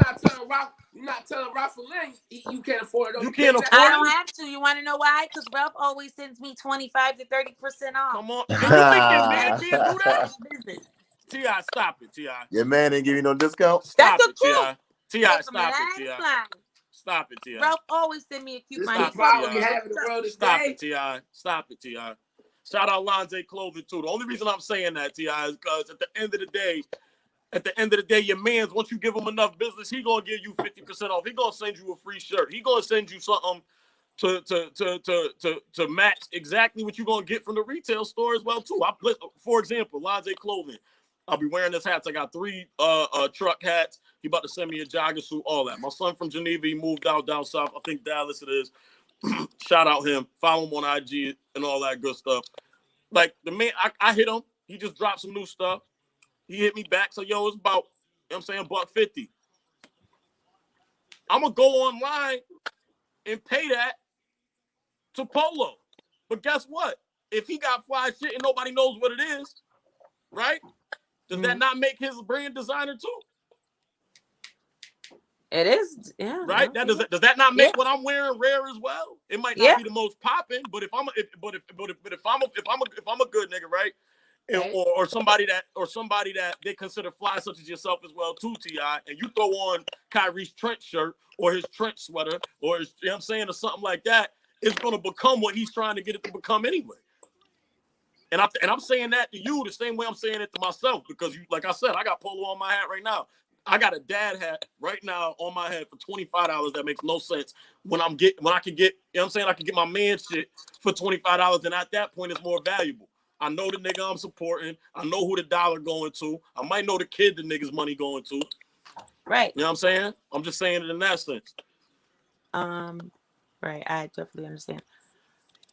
not telling Ralph Lane you can't afford it. You can't afford it. I don't have to. You want to know why? Because Ralph always sends me 25 to 30% off. Come on. You think your man can't do that? Business. T.I., stop it, T.I. Your man didn't give you no discount? Stop it, T.I. T.I., stop it, T.I. Stop it, T.I. Ralph always send me a coupon. Stop it, T.I. Stop it, T.I. Shout out Lonze Clothing, too. The only reason I'm saying that, T.I., is because at the end of the day, your man's, once you give him enough business, he gonna give you 50% off. He gonna send you a free shirt. He gonna send you something to match exactly what you're gonna get from the retail store as well, too. For example, Lonze Clothing. I'll be wearing this hats. I got 3 truck hats. He about to send me a jogger suit, all that. My son from Geneva, he moved out down south. I think Dallas it is. Shout out him. Follow him on IG and all that good stuff. Like, the man, I hit him. He just dropped some new stuff. He hit me back. So, yo, it's about, you know what I'm saying, $150. I'm going to go online and pay that to Polo. But guess what? If he got fly shit and nobody knows what it is, right? Does that not make his brand designer too? It is, yeah. Right? Does that not make what I'm wearing rare as well? It might not be the most popping, but if I'm a good nigga, right? Or somebody that they consider fly, such as yourself as well too, T.I., and you throw on Kyrie's trench shirt or his trench sweater or his, you know what I'm saying, or something like that, it's gonna become what he's trying to get it to become anyway. And I'm saying that to you the same way I'm saying it to myself because you, like I said, I got Polo on my hat right now. I got a dad hat right now on my head for $25. That makes no sense. When I can get, you know what I'm saying? I can get my man shit for $25, and at that point, it's more valuable. I know the nigga I'm supporting. I know who the dollar going to. I might know the kid the nigga's money going to. Right. You know what I'm saying? I'm just saying it in that sense. Right. I definitely understand.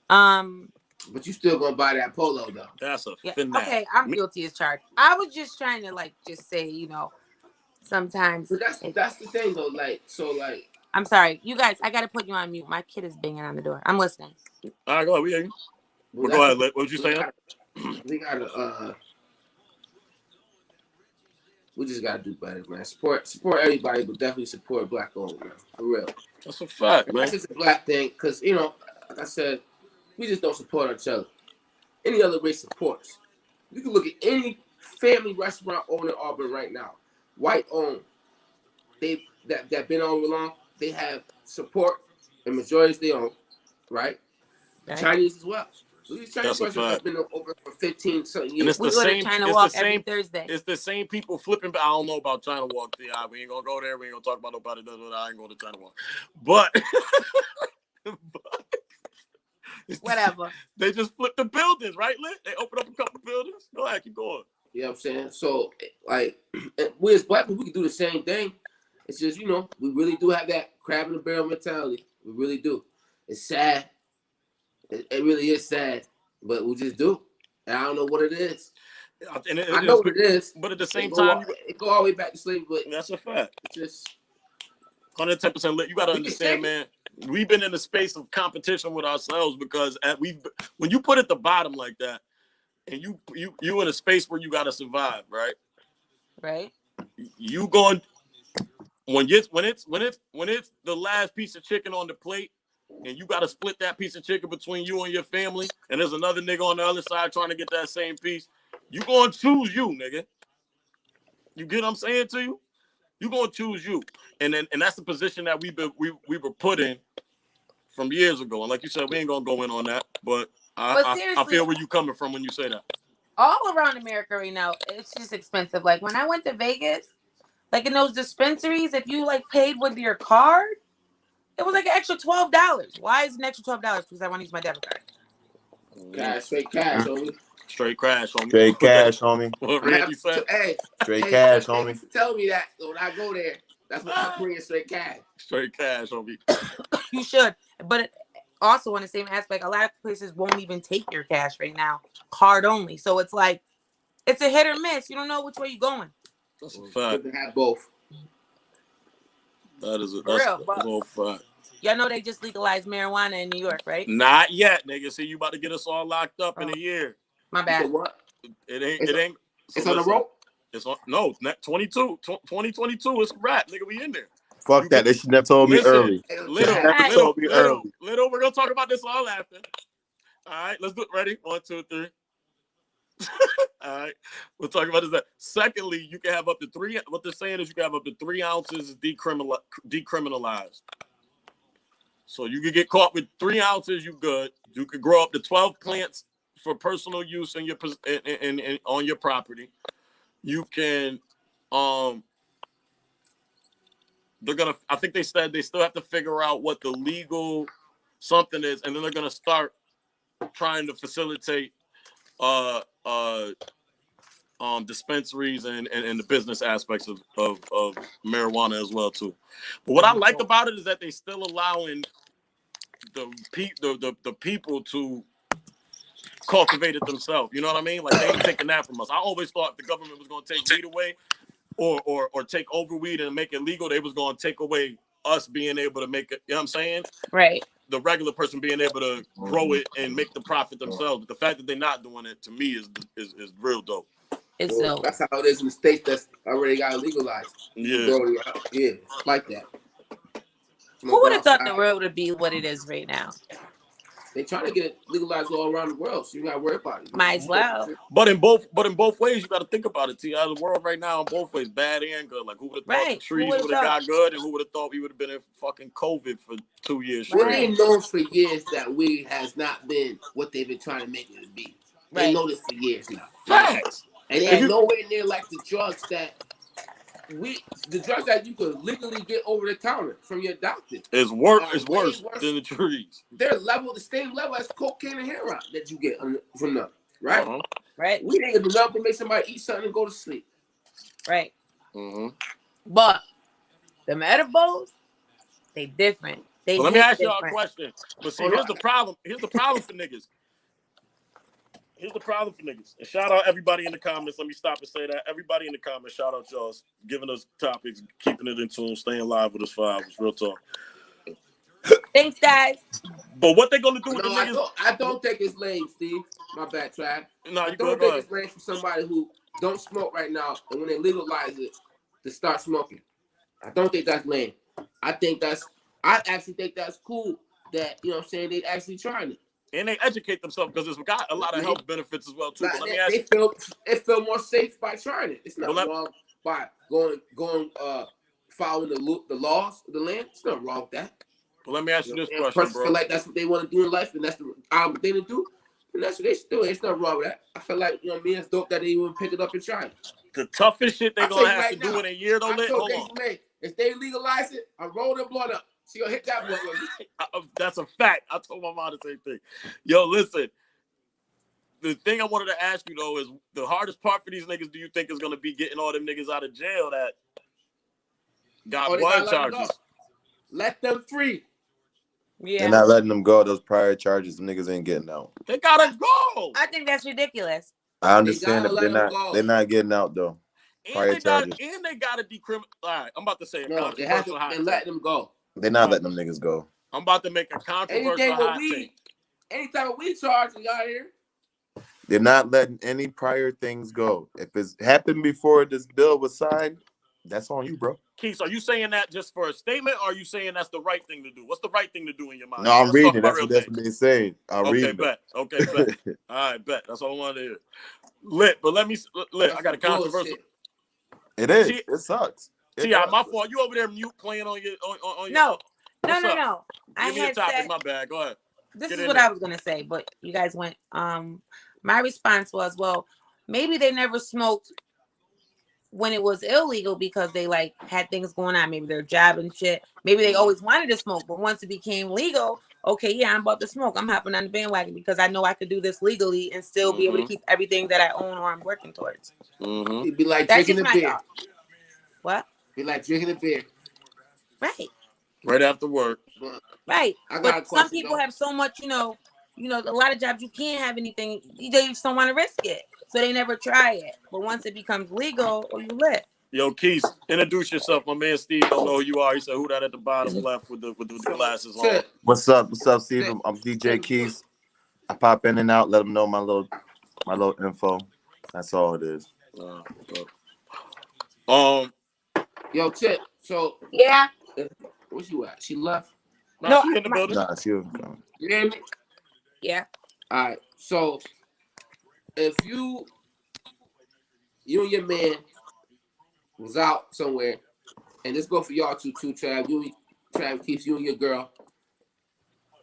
But you still gonna buy that Polo though? That's a Yeah. finesse. Okay, I'm guilty as charged. I was just trying to just say, sometimes. But that's the thing though. I'm sorry, you guys. I gotta put you on mute. My kid is banging on the door. I'm listening. All right, go ahead. We hear you. Well, go ahead. What was you saying? We just gotta do better, man. Support everybody, but definitely support Black owned, man. For real. That's a fact, man. That's just a Black thing, because like I said, we just don't support each other. Any other race supports. You can look at any family restaurant owner in Auburn right now, white owned. That been on long. They have support, and majorities they own, right? Right. Chinese as well. These Chinese That's a restaurants have fact. been open for 15 something And years. it's We the go to same. China It's Walk the every same. Thursday. It's the same people flipping. I don't know about China Walk. We ain't gonna go there. We ain't gonna talk about nobody. I ain't going to China Walk. But Whatever. They just flipped the buildings, right, Lit? They opened up a couple buildings. Go ahead, keep going. You know what I'm saying? So, we as Black people, we can do the same thing. It's just, we really do have that crab in the barrel mentality. We really do. It's sad. It really is sad, but we just do. And I don't know what it is. I know what it is. But at the same time, it go all the way back to slavery, but that's a fact. it's just 110% Lit. You got to understand, man. We've been in the space of competition with ourselves because when you put it at the bottom like that, and you in a space where you got to survive, right? Right. You going when it's the last piece of chicken on the plate, and you got to split that piece of chicken between you and your family, and there's another nigga on the other side trying to get that same piece. You gonna choose you, nigga. You get what I'm saying to you? You gonna choose you, and that's the position that we were put in from years ago. And like you said, we ain't gonna go in on that, but I feel where you coming from when you say that. All around America right now, it's just expensive. Like when I went to Vegas, like in those dispensaries, if you paid with your card, it was an extra $12. Why is it an extra $12? Because I want to use my debit card. cash, straight cash, homie. Straight cash, homie. Straight cash, homie. What Randy said? Straight cash, homie. Tell me that so when I go there, that's what I bring in straight cash. Straight cash, homie. You should, but also on the same aspect, a lot of places won't even take your cash right now, card only. So it's it's a hit or miss. You don't know which way you're going. That's a fact. Good to have both. That's a whole fact. Y'all know they just legalized marijuana in New York, right? Not yet, nigga. See, you about to get us all locked up in a year. My bad. What? It ain't. It's on the rope? It's on. No, 2022. It's a wrap, nigga. We in there. Fuck that. They should never told me early. Little, we're gonna talk about this all after. All right, let's do it. Ready? 1, 2, 3. All right, we'll talk about this. Secondly, you can have up to 3. What they're saying is you can have up to 3 ounces decriminalized. So you can get caught with 3 ounces. You good. You could grow up to 12 plants for personal use in your on your property. You can I think they said they still have to figure out what the legal something is, and then they're gonna start trying to facilitate dispensaries and the business aspects of marijuana as well too. But what I like about it is that they still allowing the people to cultivate it themselves. You know what I mean? Like they ain't taking that from us. I always thought if the government was gonna take weed away or take over weed and make it legal, they was gonna take away us being able to make it, you know what I'm saying? Right. The regular person being able to grow it and make the profit themselves. But the fact that they're not doing it to me is real dope. It's dope. That's how it is in the states that's already got it legalized. Yeah. Yeah, like that. Who would have thought the world would be what it is right now? They trying to get it legalized all around the world, so you gotta worry about it. Might as well. But in both ways, you got to think about it. T. The world right now in both ways, bad and good. Like who would have thought the trees would have got good, and who would have thought we would have been in fucking COVID for 2 years straight? We've known for years that weed has not been what they've been trying to make it be. They know this for years now. Facts. And they're nowhere near like the drugs that you could legally get over the counter from your doctor. It's worse than the trees. They're the same level as cocaine and heroin that you get from them, right? Uh-huh. Right. We ain't do nothing to make somebody eat something and go to sleep. Right. Mm-hmm. But the edibles, they different. Let me ask y'all a question. But see, here's the problem. Here's the problem for niggas. And shout out everybody in the comments. Let me stop and say that. Everybody in the comments, shout out y'all giving us topics, keeping it in tune, staying live with us for hours. Real talk. Thanks, guys. But what they gonna do with the niggas? I don't think it's lame, Steve. My bad, Trav. No, I don't think it's lame for somebody who don't smoke right now, and when they legalize it, to start smoking. I don't think that's lame. I actually think that's cool that, you know what I'm saying, they actually trying it. And they educate themselves because it's got a lot of health benefits as well too. But let me ask they feel more safe by trying it. It's not wrong by going following the laws of the land. It's not wrong with that. But let me ask you this question, bro. Feel like that's what they want to do in life, and that's the thing to do. And that's what they should do. It's not wrong with that. I feel like, you know what I mean, it's dope that they even pick it up and try it. The toughest shit they're gonna have to do in a year, though. Hold on. If they legalize it, I'm rolling the blood up. She gonna hit that blood. That's a fact. I told my mom the same thing. Yo, listen. The thing I wanted to ask you though is the hardest part for these niggas. Do you think is gonna be getting all them niggas out of jail that got blood charges? Let them free. Yeah. They're not letting them go. Those prior charges, the niggas ain't getting out. They gotta go. I think that's ridiculous. I understand that they're not getting out though. And they gotta decriminalize. All right, I'm about to say a controversial hot take. And let them go. They're not letting them niggas go. I'm about to make a controversial hot take. Anytime we charge, y'all here. They're not letting any prior things go. If it's happened before this bill was signed, that's on you, bro. Keith, are you saying that just for a statement, or are you saying that's the right thing to do? What's the right thing to do in your mind? No, I'm reading it. That's what they're saying. Okay, bet. All right, bet. That's all I wanted to hear. Lit, but I got a controversial. It is. It sucks. T.I., my fault. You over there mute playing on your on your. No. Give me a topic. Said, my bad. Go ahead. This is what I was gonna say, but you guys went. My response was, well, maybe they never smoked when it was illegal because they like had things going on. Maybe their job and shit. Maybe they always wanted to smoke, but once it became legal, okay, yeah, I'm about to smoke. I'm hopping on the bandwagon because I know I could do this legally and still be able to keep everything that I own or I'm working towards. Mm-hmm. It'd be like drinking a beer. Thought. What? Be like drinking a beer. Right. Right after work. Right. But some people have so much, you know, a lot of jobs you can't have anything. They just don't want to risk it, so they never try it. But once it becomes legal, you lit. Yo, Keith, introduce yourself. My man Steve don't know who you are. He said, "Who that at the bottom left with the glasses on?" What's up, Steve? I'm DJ Keith. I pop in and out. Let them know my little info. That's all it is. Yo, Tip. So yeah, where's you at? She left. No, she in the building. Nah, she was gone. You hear me? Yeah. All right. So if you and your man was out somewhere, and this go for y'all too, Trav. Trav keeps you and your girl.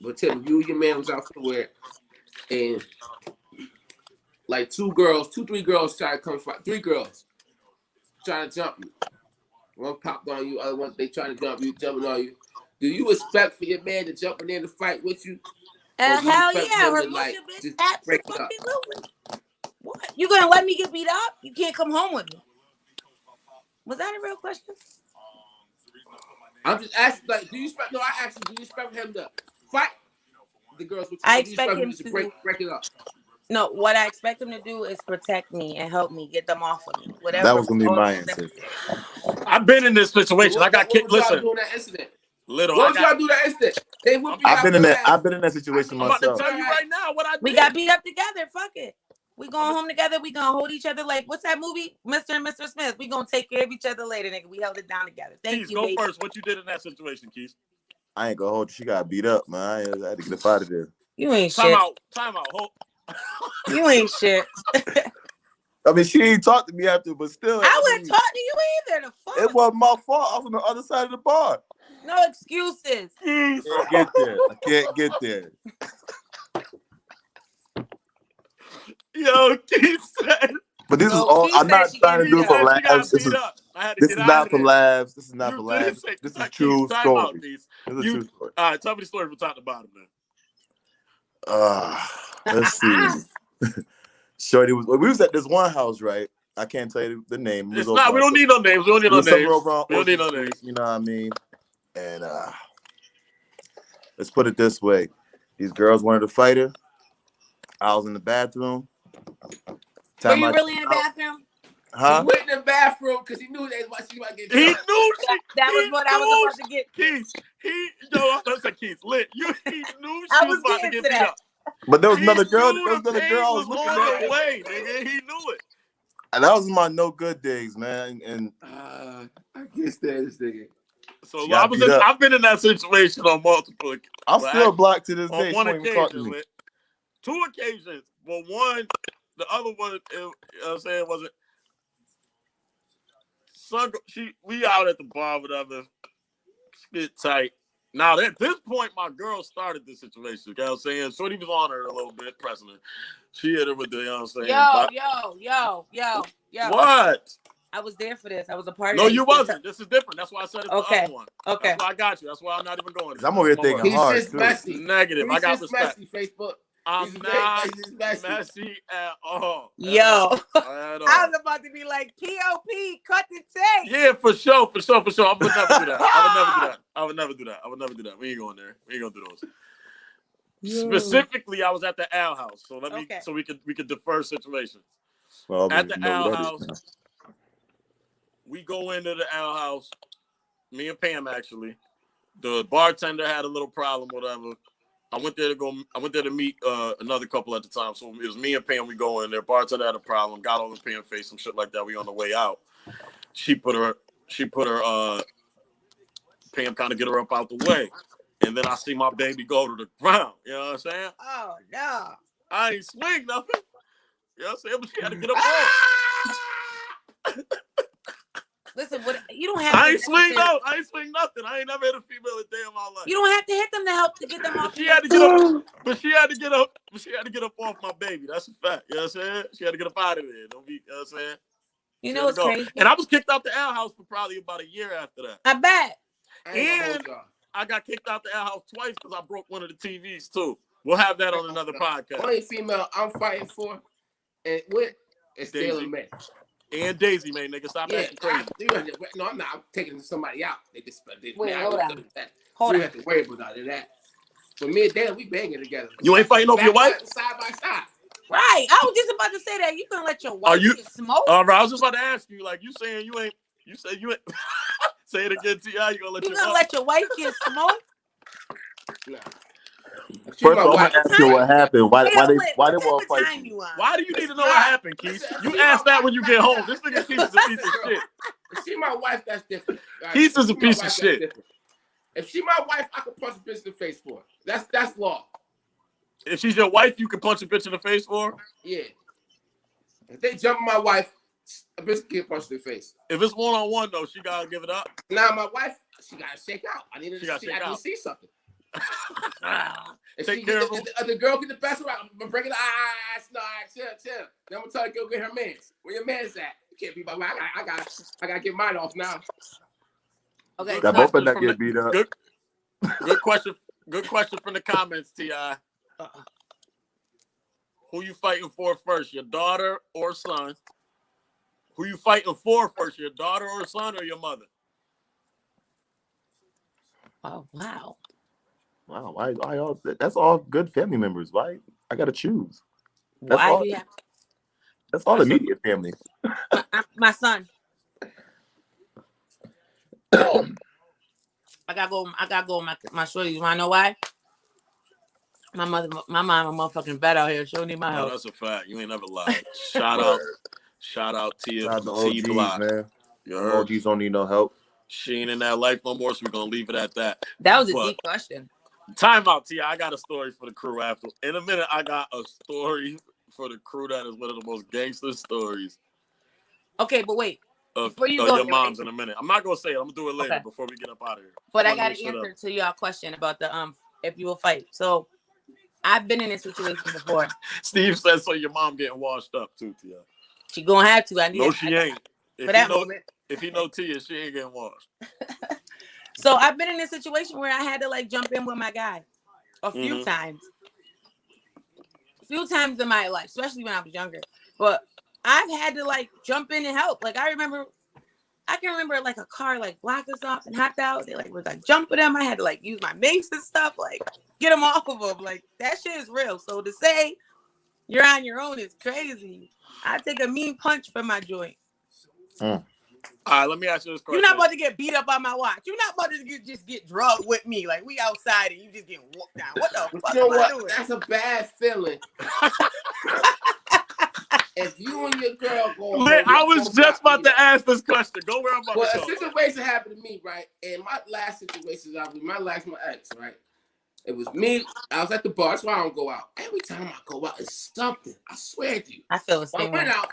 But Tip, if you and your man was out somewhere, and like 3 girls try to come fight. 3 girls trying to jump you. One popped on you, other ones they trying to jump you, jumping on you. Do you expect for your man to jump in there to fight with you? Hell yeah, her bitch. Absolutely. What? You gonna let me get beat up? You can't come home with me. Was that a real question? I'm just asking, like, do you expect him to fight the girls with you? I expect him to break it up. No, what I expect him to do is protect me and help me get them off of me. Whatever. That was gonna be my answer. I've been in this situation. I got kicked. Listen. Doing that incident? Little. What y'all do that instant? I've been in that situation myself. I'm about to tell you right now what I did. We got beat up together. Fuck it. We going home together. We gonna hold each other like what's that movie, Mr. and Mr. Smith? We gonna take care of each other later, nigga. We held it down together. Thank you. Go baby. first. What you did in that situation, Keith? I ain't gonna hold you. She got beat up, man. I had to get up out of there. You ain't Time shit. Time out. Hold. You ain't shit. I mean, she ain't talked to me after, but still. I wouldn't talk to you either. The fuck? It wasn't my fault. I was on the other side of the bar. No excuses. I can't get there. Yo, Keith said. But this is So all. Keith I'm said not she trying to getting do He it for beat up. said she got laughs. This beat is up. I had to this get is out not of for there. laughs. This is not for You did laughs. say This is Keith, true time out, story. Keith. This is a true story. All right, tell me the story from top to bottom, man. Let's see. Shorty we was at this one house, right? I can't tell you the name. It's not. We don't need no names. We don't need It no was somewhere names. over on We don't need Ocean no Street, names. you know what I mean? And let's put it this way. These girls wanted to fight her. I was in the bathroom. Were you really in the bathroom? Huh? He went in the bathroom because he knew that she might get He jumped. knew That was what I was about to get. Keith. Let's say Keith. Lit. He knew I she was was about to getting get to beat that. up. But there was He another girl. knew There was the another pain girl I was was looking on at. the way, nigga. He knew it. And that was my no good days, man. And I can't stand this nigga. So got beat up. I've been in that situation on multiple. I'm still blocked to this day. On She one won't even talk to occasion, me. two occasions. Well, one, the other one, you know what I'm saying, wasn't. We out at the bar, whatever. Get tight. Now at this point, my girl started the situation. You know what I'm saying? Shorty was on her a little bit, pressing her. She hit her with the, you know what I'm saying? Yo. What? I was there for this. I was a part of No, it. you wasn't. This is different. That's why I said it's the other one. Okay. That's why I got you. That's why I'm not even going. I'm over here thinking He's hard just too. messy. Negative. He's I got just respect. messy, Facebook. I'm He's not messy. messy at all. Yo. At all. I was about to be like, POP, cut the tape. Yeah, for sure. I would never do that. I would never do that. We ain't going there. We ain't gonna do those. Specifically, I was at the Al house. So so we could defer situations. Well, at the Al house, we go into the Al house. Me and Pam actually. The bartender had a little problem, whatever. I went there to meet another couple at the time. So it was me and Pam. We go in there. Bartender had a problem. Got all in Pam face, some shit like that. We on the way out. She put her Pam kind of get her up out the way. And then I see my baby go to the ground. You know what I'm saying? Oh, no. I ain't swing nothing. You know what I'm saying? But she had to get up on. Listen, you don't have I to ain't swing nothing. I ain't never hit a female a day in my life. You don't have to hit them to help to get them off. She had to get up. But she had to get up. She had to get up off my baby. That's a fact. You know what I'm saying? She had to get up out of there. Don't be. You know what I'm saying? You know what's crazy? And I was kicked out the Al house for probably about a year after that. I bet. And I got kicked out the Al house twice because I broke one of the TVs too. We'll have that on another podcast. Only female I'm fighting for, and with is Daily May. And Daisy, man, nigga, stop acting crazy. No, I'm not. I'm taking somebody out. Wait, hold on. You don't have to worry about none of that. But me and Daily, we banging together. You ain't fighting over your wife? Side by side. Right. I was just about to say that. You gonna let your wife get smoked? All right, I was just about to ask you, like, you saying you ain't. You say you ain't. Say it again, T.I. You gonna let your wife get smoked? No. First of all, I'm gonna ask you what happened. Why did all fight? Why do you need to know what happened, Keith? You ask that when you get home. This nigga Keith is a piece of shit. If she my wife, that's different. Right? Keith is a piece of shit. If she my wife, I can punch a bitch in the face for her. That's law. If she's your wife, you can punch a bitch in the face for her? Yeah. If they jump my wife, a bitch can punch in the face. If it's one-on-one, though, she gotta give it up. Now my wife, she gotta shake out. I need her to see something. If Take care of the girl get the best one, I'm breaking the eyes. No, chill. Then I'm gonna tell her to go get her man's. Where your man's at? You can't be my wife. I gotta get mine off now. Okay. That both of them get beat up. Good question. Good question from the comments, T.I. Who you fighting for first, your daughter or son? Who you fighting for first, your daughter or son or your mother? Oh, wow. Wow, why all? That's all good family members. Why I gotta choose? That's Why all, do you have to? That's all immediate family. My son. I gotta go with my shorties. You wanna know why? My mom a motherfucking vet out here. She don't need my help. That's a fact. You ain't never lied. Shout out to you. Shout out to OGs, Block. man. Your OGs don't need no help. She ain't in that life no more, so we're gonna leave it at that. That was a deep question. Time out, T. I got a story for the crew after. In a minute, I got a story for the crew that is one of the most gangster stories. Okay, but wait. Before you go, your mom's in a minute. I'm not gonna say it. I'm gonna do it later before we get up out of here. But I got an answer to your question about the if you will fight. So I've been in a situation before. Steve says so. Your mom getting washed up too, Tia. She gonna have to. I need. No, she ain't. For that moment. If he know Tia, she ain't getting washed. So I've been in a situation where I had to like jump in with my guy a few times. A few times in my life, especially when I was younger. But I've had to like jump in and help. Like I can remember like a car like blocked us off and hopped out. They like was like jumping them. I had to like use my mace and stuff, like get them off of them. Like that shit is real. So to say you're on your own is crazy. I take a mean punch for my joint. All right, let me ask you this question. You're not about to get beat up on my watch. You're not about to just get drugged with me. Like we outside and you just getting whooped down. What the fuck am I doing? That's a bad feeling. If you and your girl go, I was just about to ask this question. Go where I'm about to go. Well, a situation happened to me, right? And my last situation, my ex, right? It was me. I was at the bar. That's why I don't go out. Every time I go out, it's something. I swear to you. I feel the same. I went out,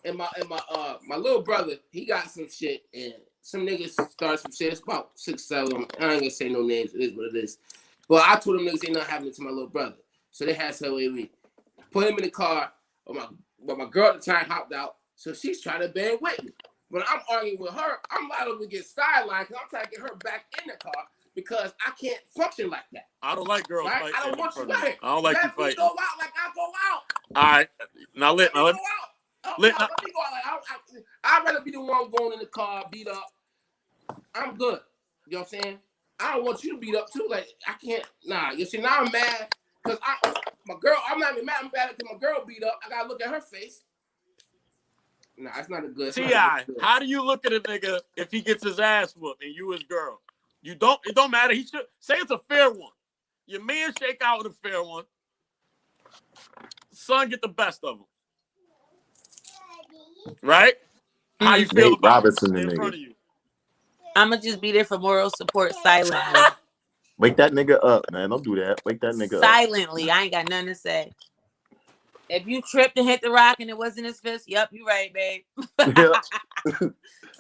and my little brother, he got some shit, and some niggas started some shit. It's about 6, 7 of them. I ain't gonna say no names. It is what it is. But I told them niggas ain't not happening to my little brother. So they had to with me. Put him in the car. But my girl at the time hopped out, so she's trying to bang with me. When I'm arguing with her, I'm liable to get sidelined because I'm trying to get her back in the car because I can't function like that. I don't like girls fighting. I don't want you fighting. I don't like you fighting. Let me go out like I go out. All right, now let me go out. Let me go out. Like, I'd rather be the one going in the car, beat up. I'm good. You know what I'm saying? I don't want you to beat up too. Like I can't. Nah. You see, now I'm mad. Cause my girl, I'm not even mad. I'm mad because my girl beat up. I gotta look at her face. Nah, it's not a good. T.I., how do you look at a nigga if he gets his ass whooped and you his girl? You don't. It don't matter. He should say it's a fair one. Your man shake out with a fair one. Son get the best of him. Right? How you feel about Robinson it in front of you? I'ma just be there for moral support silently. Wake that nigga up, man. Don't do that. Wake that nigga up. Silently. I ain't got nothing to say. If you tripped and hit the rock and it wasn't his fist, yep, you right, babe.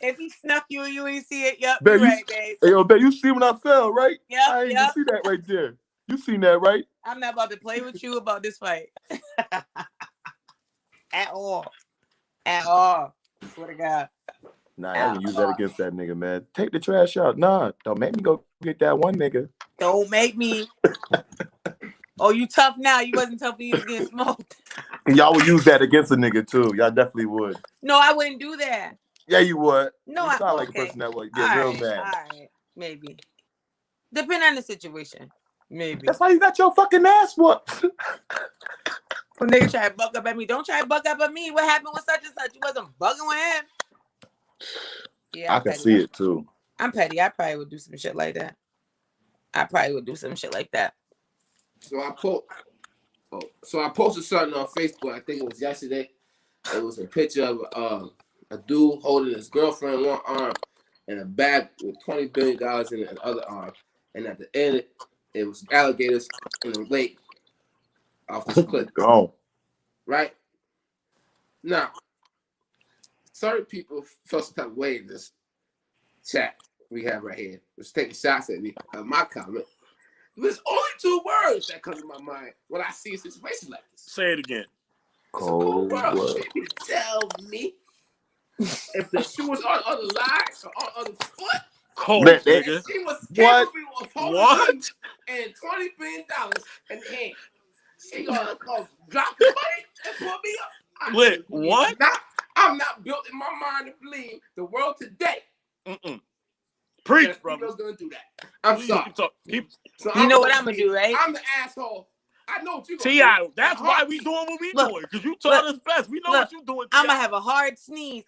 If he snuck you and you ain't see it, yep, you right, babe. Hey, yo, babe, you see when I fell, right? Yep, I ain't even see that right there. You seen that, right? I'm not about to play with you about this fight. At all. At all. Swear to God. Nah, I can use that against that nigga, man. Take the trash out. Nah, don't make me go get that one nigga. Don't make me. Oh, you tough now. You wasn't tough when you was getting smoked. And y'all would use that against a nigga, too. Y'all definitely would. No, I wouldn't do that. Yeah, you would. No, you sound like a person that would get real mad. All right. Maybe. Depending on the situation. Maybe. That's why you got your fucking ass whooped. When nigga try to buck up at me, don't try to buck up at me. What happened with such and such? You wasn't bugging with him. Yeah, I can see it too. I'm petty. I probably would do some shit like that. So I posted something on Facebook. I think it was yesterday. It was a picture of a dude holding his girlfriend in one arm and a bag with $20 billion in the other arm. And at the end, it was alligators in the lake off this cliff. Go. Right? Now, certain people felt some type of way in this chat we have right here. Was taking shots at me on my comment. There's only 2 words that come to my mind when I see a situation like this. Say it again. Cold world. blood. You tell me if the shoe was on the other leg or on the foot. Cold, nigga. She was capable of holding and $20 billion in hand. She gonna drop the money and put me up. Lit, what? I'm not built in my mind to believe the world today. Preach, brother. Gonna do that. I'm sorry. So you know what I'm gonna do, right? I'm the asshole. I know what you gonna T.I., do. that's why we doing what we doing. Because you taught us best. We know what you doing, T.I. I'm gonna have a hard sneeze.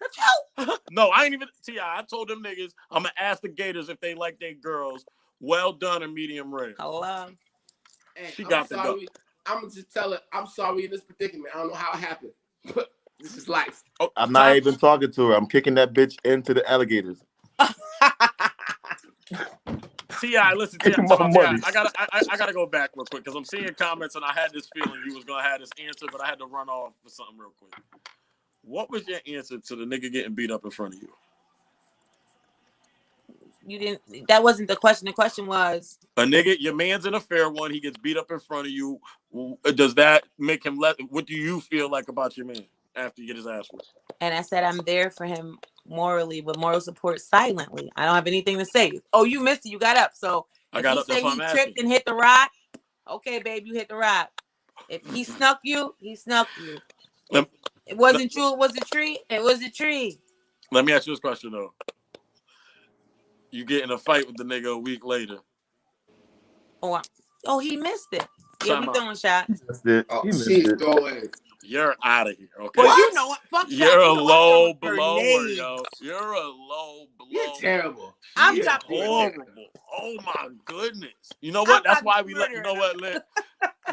No, I ain't even T.I. I told them niggas I'm gonna ask the Gators if they like their girls well done or medium rare. Hello. Hey, she got the go. I'm gonna just tell her I'm sorry in this predicament. I don't know how it happened, but this is life. Oh, I'm not even talking to her. I'm kicking that bitch into the alligators. T.I., listen, T.I., I gotta go back real quick because I'm seeing comments and I had this feeling you was gonna have this answer, but I had to run off for something real quick. What was your answer to the nigga getting beat up in front of you? you didn't. That wasn't the question. The question was a nigga. Your man's in a fair one. He gets beat up in front of you. Does that make him let? What do you feel like about your man after you get his ass whipped? and I said I'm there for him morally, with moral support silently. I don't have anything to say. Oh, you missed it. You got up. So I if got he up. That's say why he I'm tripped asking. and hit the rock, okay, babe, you hit the rock. If he snuck you, he snuck you. If it wasn't true, it was a tree. It was a tree. Let me ask you this question though. You get in a fight with the nigga a week later. Oh, he missed it. Yeah, we throwing shots. Missed it. Oh, He missed she's it. throwing. You're out of here. Okay. Well, you know what? Fuck You're that. a You know low I'm throwing blower, grenades. yo. You're a low blower. You're terrible. I'm She's top horrible. Oh my goodness. You know what? That's why we let. You know what, Lit?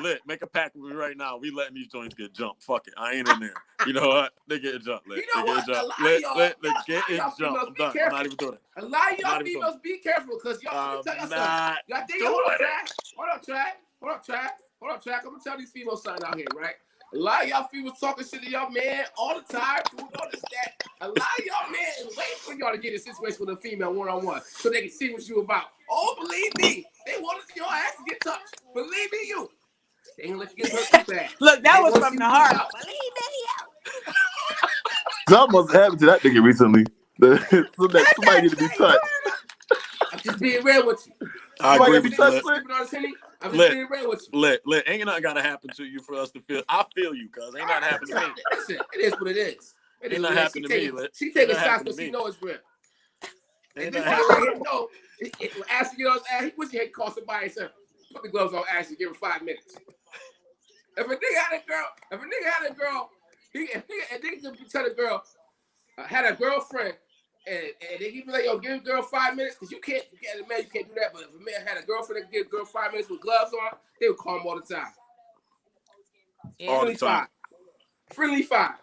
Lit. Make a pact with me right now. We letting these joints get jumped. Fuck it. I ain't in there. You know what? They getting jumped. Lit. You know they what? getting A jumped. lot of Lit. y'all, Lit. y'all, Get it y'all jumped. females, I'm be done. I'm careful. not even doing it. A lot of y'all Not even females, be careful, because y'all. Let me tell y'all something. Not Y'all think doing hold on, it. track. Hold on, track. Hold on, track. Hold on, track. I'm gonna tell these females something out here, right? A lot of y'all females talking shit to y'all man all the time, doing all this, that. A lot of y'all men is waiting for y'all to get in a situation with a female one-on-one so they can see what you about. Oh, believe me, they want to see your ass to get touched. Believe me, you. They ain't gonna let you get hurt too bad. Look, that They was wanna from see the what you heart. about. Believe me. Something must have happened to that nigga recently. Somebody need to be touched. I'm just being real with you. I Somebody agree gotta with be you, touched, Lit. Lit. I'm just being real with you. Lit. Ain't nothing gotta happen to you for us to feel. I feel you, cuz. Ain't nothing happened to me. Listen, it is what it is. It is Ain't what nothing it is. happened to me, Lit. She taking Ain't nothing shots happened because to she me. knows it's real. And Ain't this nothing nigga happened. right here know, Ashley get on his ass, he wish he had called somebody and said, put the gloves on Ashley, give her 5 minutes. If a nigga had a girl, if nigga could tell a girl, had a girlfriend, and they be like, yo, give a girl 5 minutes, because you can't, as a man, you can't do that, but if a man had a girlfriend that could give a girl 5 minutes with gloves on, they would call him all the time. Yeah. All the time. Friendly five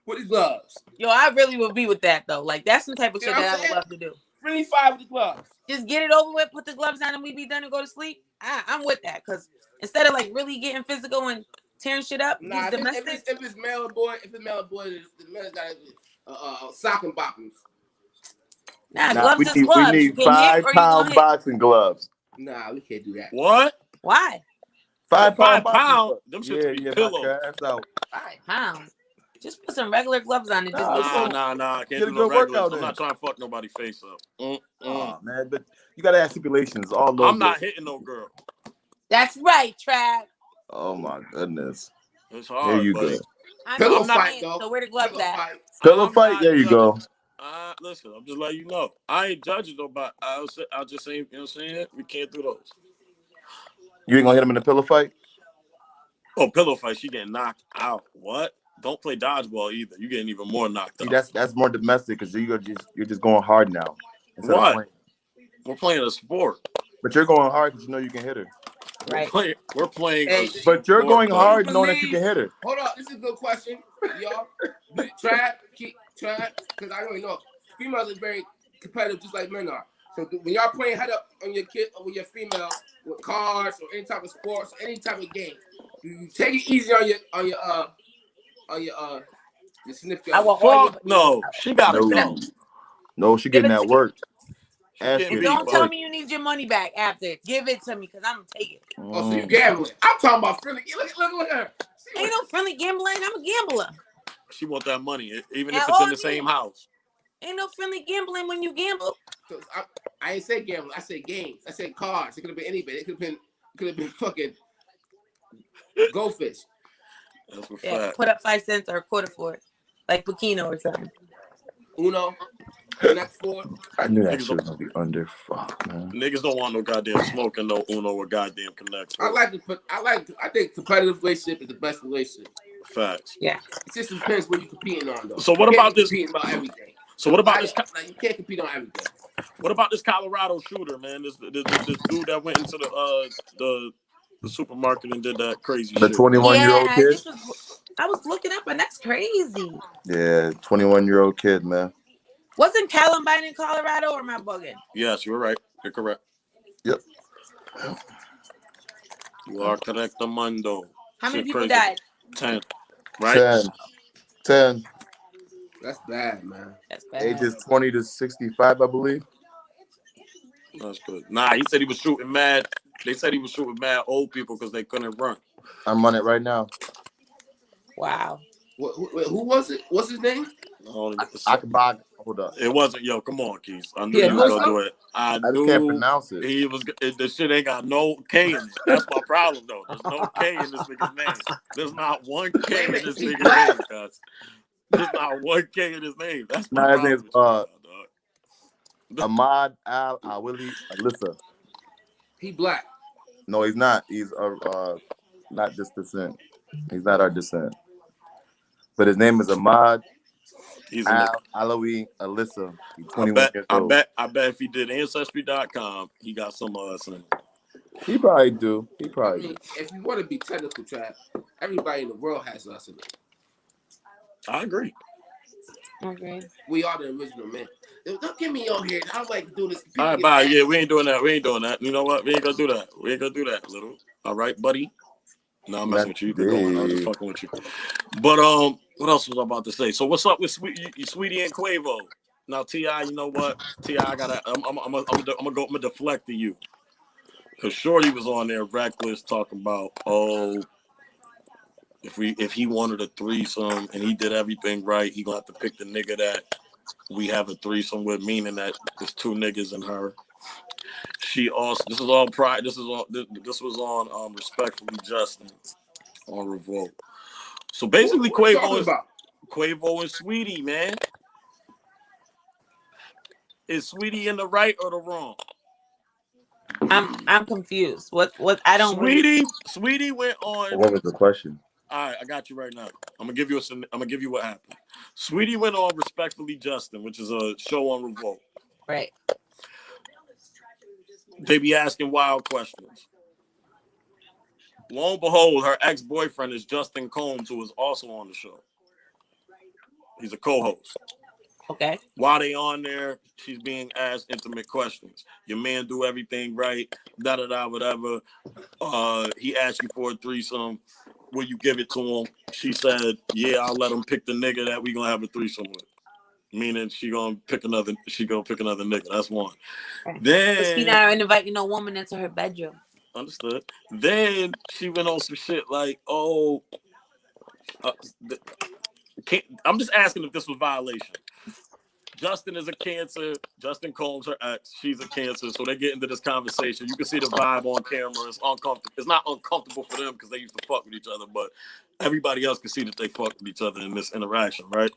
with his gloves. Yo, I really would be with that though. Like that's some type of See shit what I'm that I would saying? love to do. Friendly five with the gloves. Just get it over with, put the gloves on, and we be done and go to sleep. I'm with that, because instead of like really getting physical and tearing shit up, Nah, just domestic. if it's male and boy, the man got sock and boppers. Nah, Nah, gloves is gloves. You need can hit or you 5-pound gonna hit. boxing gloves. Nah, we can't do that. What? Why? 5-pound 5 boxing pounds? gloves. Them shits be knock pillows. your ass out. 5 pounds. Just put some regular gloves on and just go sleep. Nah. Can't Get a do no good regulars. workout I'm in. not trying to fuck nobody's face up. Oh man, but you gotta have stipulations. All those. I'm not hitting no girl. That's right, Trav. Oh my goodness. It's There hard, you buddy. go. I'm Pillow not fight, saying, though. so where the gloves Pillow at? fight. Pillow I'm fight. not There you judging. go. Listen, I'm just letting you know. I ain't judging nobody. I'll just say, you know what I'm saying? We can't do those. You ain't gonna hit him in a pillow fight? Oh, pillow fight. She getting knocked out. What? Don't play dodgeball either. You getting even more knocked See, out. that's more domestic because you're just going hard now. Instead of What? playing. We're playing a sport. But you're going hard because you know you can hit her. Right. We're playing Hey, a sport, But you're going buddy. hard knowing that you can hit her. Hold on, this is a good question, y'all. Try, because I don't know. Females are very competitive, just like men are. So when y'all playing head up on your kid or with your female with cards or any type of sports, any type of game, you take it easy on your significant I other. want all your Fuck no. She gotta go. No, she Give getting it that to me. work. She Ask getting And her. beat, don't tell buddy. me you need your money back after. Give it to me, because I'm gonna take it. Oh, so you gambling? I'm talking about friendly. Look at her. Ain't no friendly gambling. I'm a gambler. She want that money, even And if it's all in the of same you. house. Ain't no friendly gambling when you gamble. So I ain't say gambling. I said games. I said cards. It could have been anybody. It could have been fucking goldfish. That's a Yeah, fact. put up 5 cents or a quarter for it, like Bikino or something. Uno, Connect Four. I knew that Niggas shit was gonna be under. Fuck, man. Niggas don't want no goddamn smoking, no Uno or goddamn Connect. I think competitive relationship is the best relationship. Facts. Yeah. It just depends what you're competing on, though. So what about this? Competing about everything. So what about this? You can't compete on everything. What about this Colorado shooter, man? This dude that went into the supermarket and did that crazy The shit. 21-year-old kid. I was looking up, and that's crazy. Yeah, 21-year-old kid, man. Wasn't Columbine in Colorado, or am I bugging? Yes, you're right. You're correct. Yep. You are correct, Amando. How many Shit people crazy. died? 10. Right? 10. That's bad, man. That's bad. Ages 20 to 65, I believe. That's good. Nah, he said he was shooting mad. They said he was shooting mad old people because they couldn't run. I'm on it right now. Wow. Who was it? What's his name? I can buy. Hold up. It wasn't, yo, come on, Keith. I knew Yeah, you was what's gonna do up? it. I I just can't knew pronounce it. he was. The shit ain't got no K in it. That's my problem, though. There's no K in this nigga's name. There's not one K in this He nigga's black? name, guys. There's not one K in his name. That's my Nah, his problem name's with you right now, dog. Ahmad Al Willie Alyssa. He black. No, he's not. He's not this descent. He's not our descent. But his name is Ahmad He's a nigga. Alawi Alyssa. He's 21 years I old. bet if he did Ancestry.com, he got some of us in him. He probably do. He I probably mean, do. if you want to be technical, Trav, everybody in the world has us in it. I agree. Okay. We are the original man. Don't get me on here. I don't like doing this. All right, bye. Yeah, we ain't doing that. We ain't doing that. You know what? We ain't gonna do that. We ain't gonna do that, little. All right, buddy. No, I'm messing with you. You can go on. I was just fucking with you. But what else was I about to say? So what's up with Sweetie and Quavo? Now T.I., you know what? T.I., I'm gonna deflect to you. Cause Shorty was on there reckless talking about, if he wanted a threesome and he did everything right, he gonna have to pick the nigga that we have a threesome with, meaning that there's two niggas in her. She also, this was on Respectfully Justin on Revolt. So basically, what you talking about? Quavo and Sweetie, man. Is Sweetie in the right or the wrong? I'm confused. What I don't Sweetie went on. What was the question? All right, I got you right now. I'm gonna give you what happened. Sweetie went on Respectfully Justin, which is a show on Revolt. right. They be asking wild questions. Lo and behold, her ex-boyfriend is Justin Combs, who is also on the show. He's a co-host. Okay. While they on there, she's being asked intimate questions. Your man do everything right, whatever. He asked you for a threesome. Will you give it to him? She said, yeah, I'll let him pick the nigga that we gonna have a threesome with. Meaning she gonna pick another nigga. That's one. Then she not inviting no woman into her bedroom. Understood. Then she went on some shit like, I'm just asking if this was violation. Justin is a Cancer. Justin Combs, her ex, she's a Cancer. So they get into this conversation. You can see the vibe on camera. It's uncomfortable. It's not uncomfortable for them because they used to fuck with each other, but everybody else can see that they fucked with each other in this interaction, right?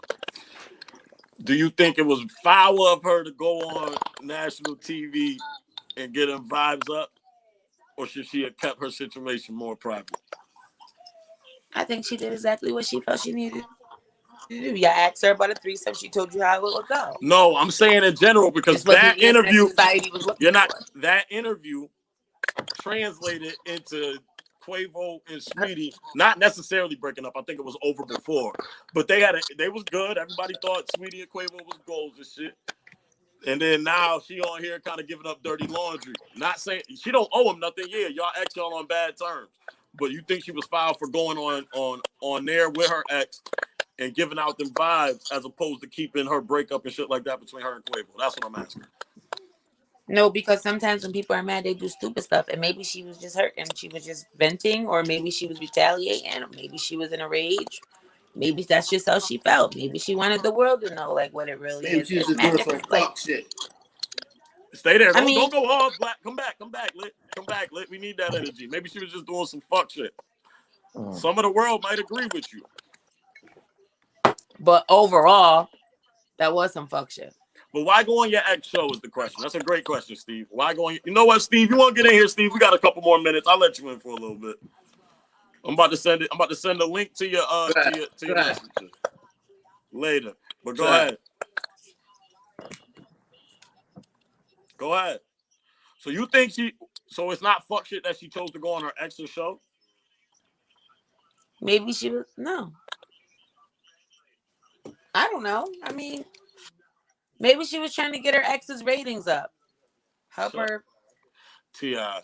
Do you think it was foul of her to go on national TV and get them vibes up? Or should she have kept her situation more private? I think she did exactly what she felt she needed to do. You asked her about a threesome. She told you how it would go. No, I'm saying in general because that interview, society was looking you're not for. that interview translated into Quavo and Sweetie not necessarily breaking up. I think it was over before, but they was good. Everybody thought Sweetie and Quavo was goals and shit. And then now she on here kind of giving up dirty laundry. Not saying she don't owe him nothing. Yeah, y'all on bad terms. But you think she was foul for going on there with her ex and giving out them vibes as opposed to keeping her breakup and shit like that between her and Quavo? That's what I'm asking. No, because sometimes when people are mad, they do stupid stuff. And maybe she was just hurt and she was just venting, or maybe she was retaliating, or maybe she was in a rage. Maybe that's just how she felt. Maybe she wanted the world to know like what it really Maybe is. she was just doing some fuck shit. Stay there. Don't go off, Black. Come back, Lit. Come back, Lit. We need that energy. Maybe she was just doing some fuck shit. Some of the world might agree with you. But overall, that was some fuck shit. But why go on your ex show is the question. That's a great question, Steve. Why go on? You know what, Steve? You want to get in here, Steve? We got a couple more minutes. I'll let you in for a little bit. I'm about to send a link to your messenger later. But go ahead. Go ahead. So you think so it's not fuck shit that she chose to go on her ex's show? Maybe she was, no. I don't know. I mean, maybe she was trying to get her ex's ratings up. Help her. T.I.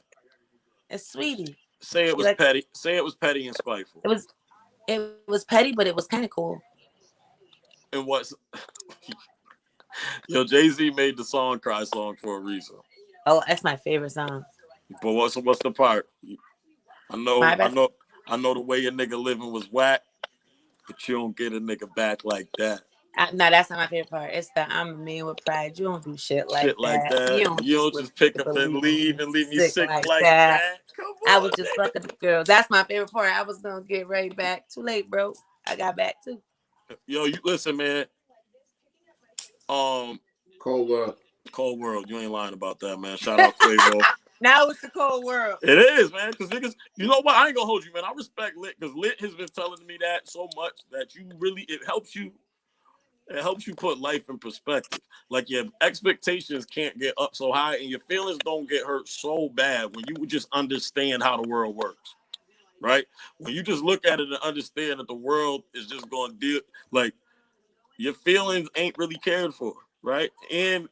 It's Sweetie. Say it was petty. Say it was petty and spiteful. It was petty, but it was kind of cool. And what's Jay-Z made the song Cry Song for a reason. Oh, that's my favorite song. But what's the part? I My best. know the way your nigga living was whack, but you don't get a nigga back like that. No, that's not my favorite part. It's the I'm a man with pride. You don't do shit like Shit like that. that. You don't just pick up and leave me sick like that. Come on, I was just fucking the girl. That's my favorite part. I was gonna get right back. Too late, bro. I got back too. Yo, you listen, man. Cold World. Cold World. You ain't lying about that, man. Shout out Quavo. Now it's the cold world. It is, man. Because niggas, you know what? I ain't gonna hold you, man. I respect Lit because Lit has been telling me that so much that it helps you. It helps you put life in perspective. Like your expectations can't get up so high, and your feelings don't get hurt so bad when you just understand how the world works. Right? When you just look at it and understand that the world is just going to deal, like your feelings ain't really cared for, right? And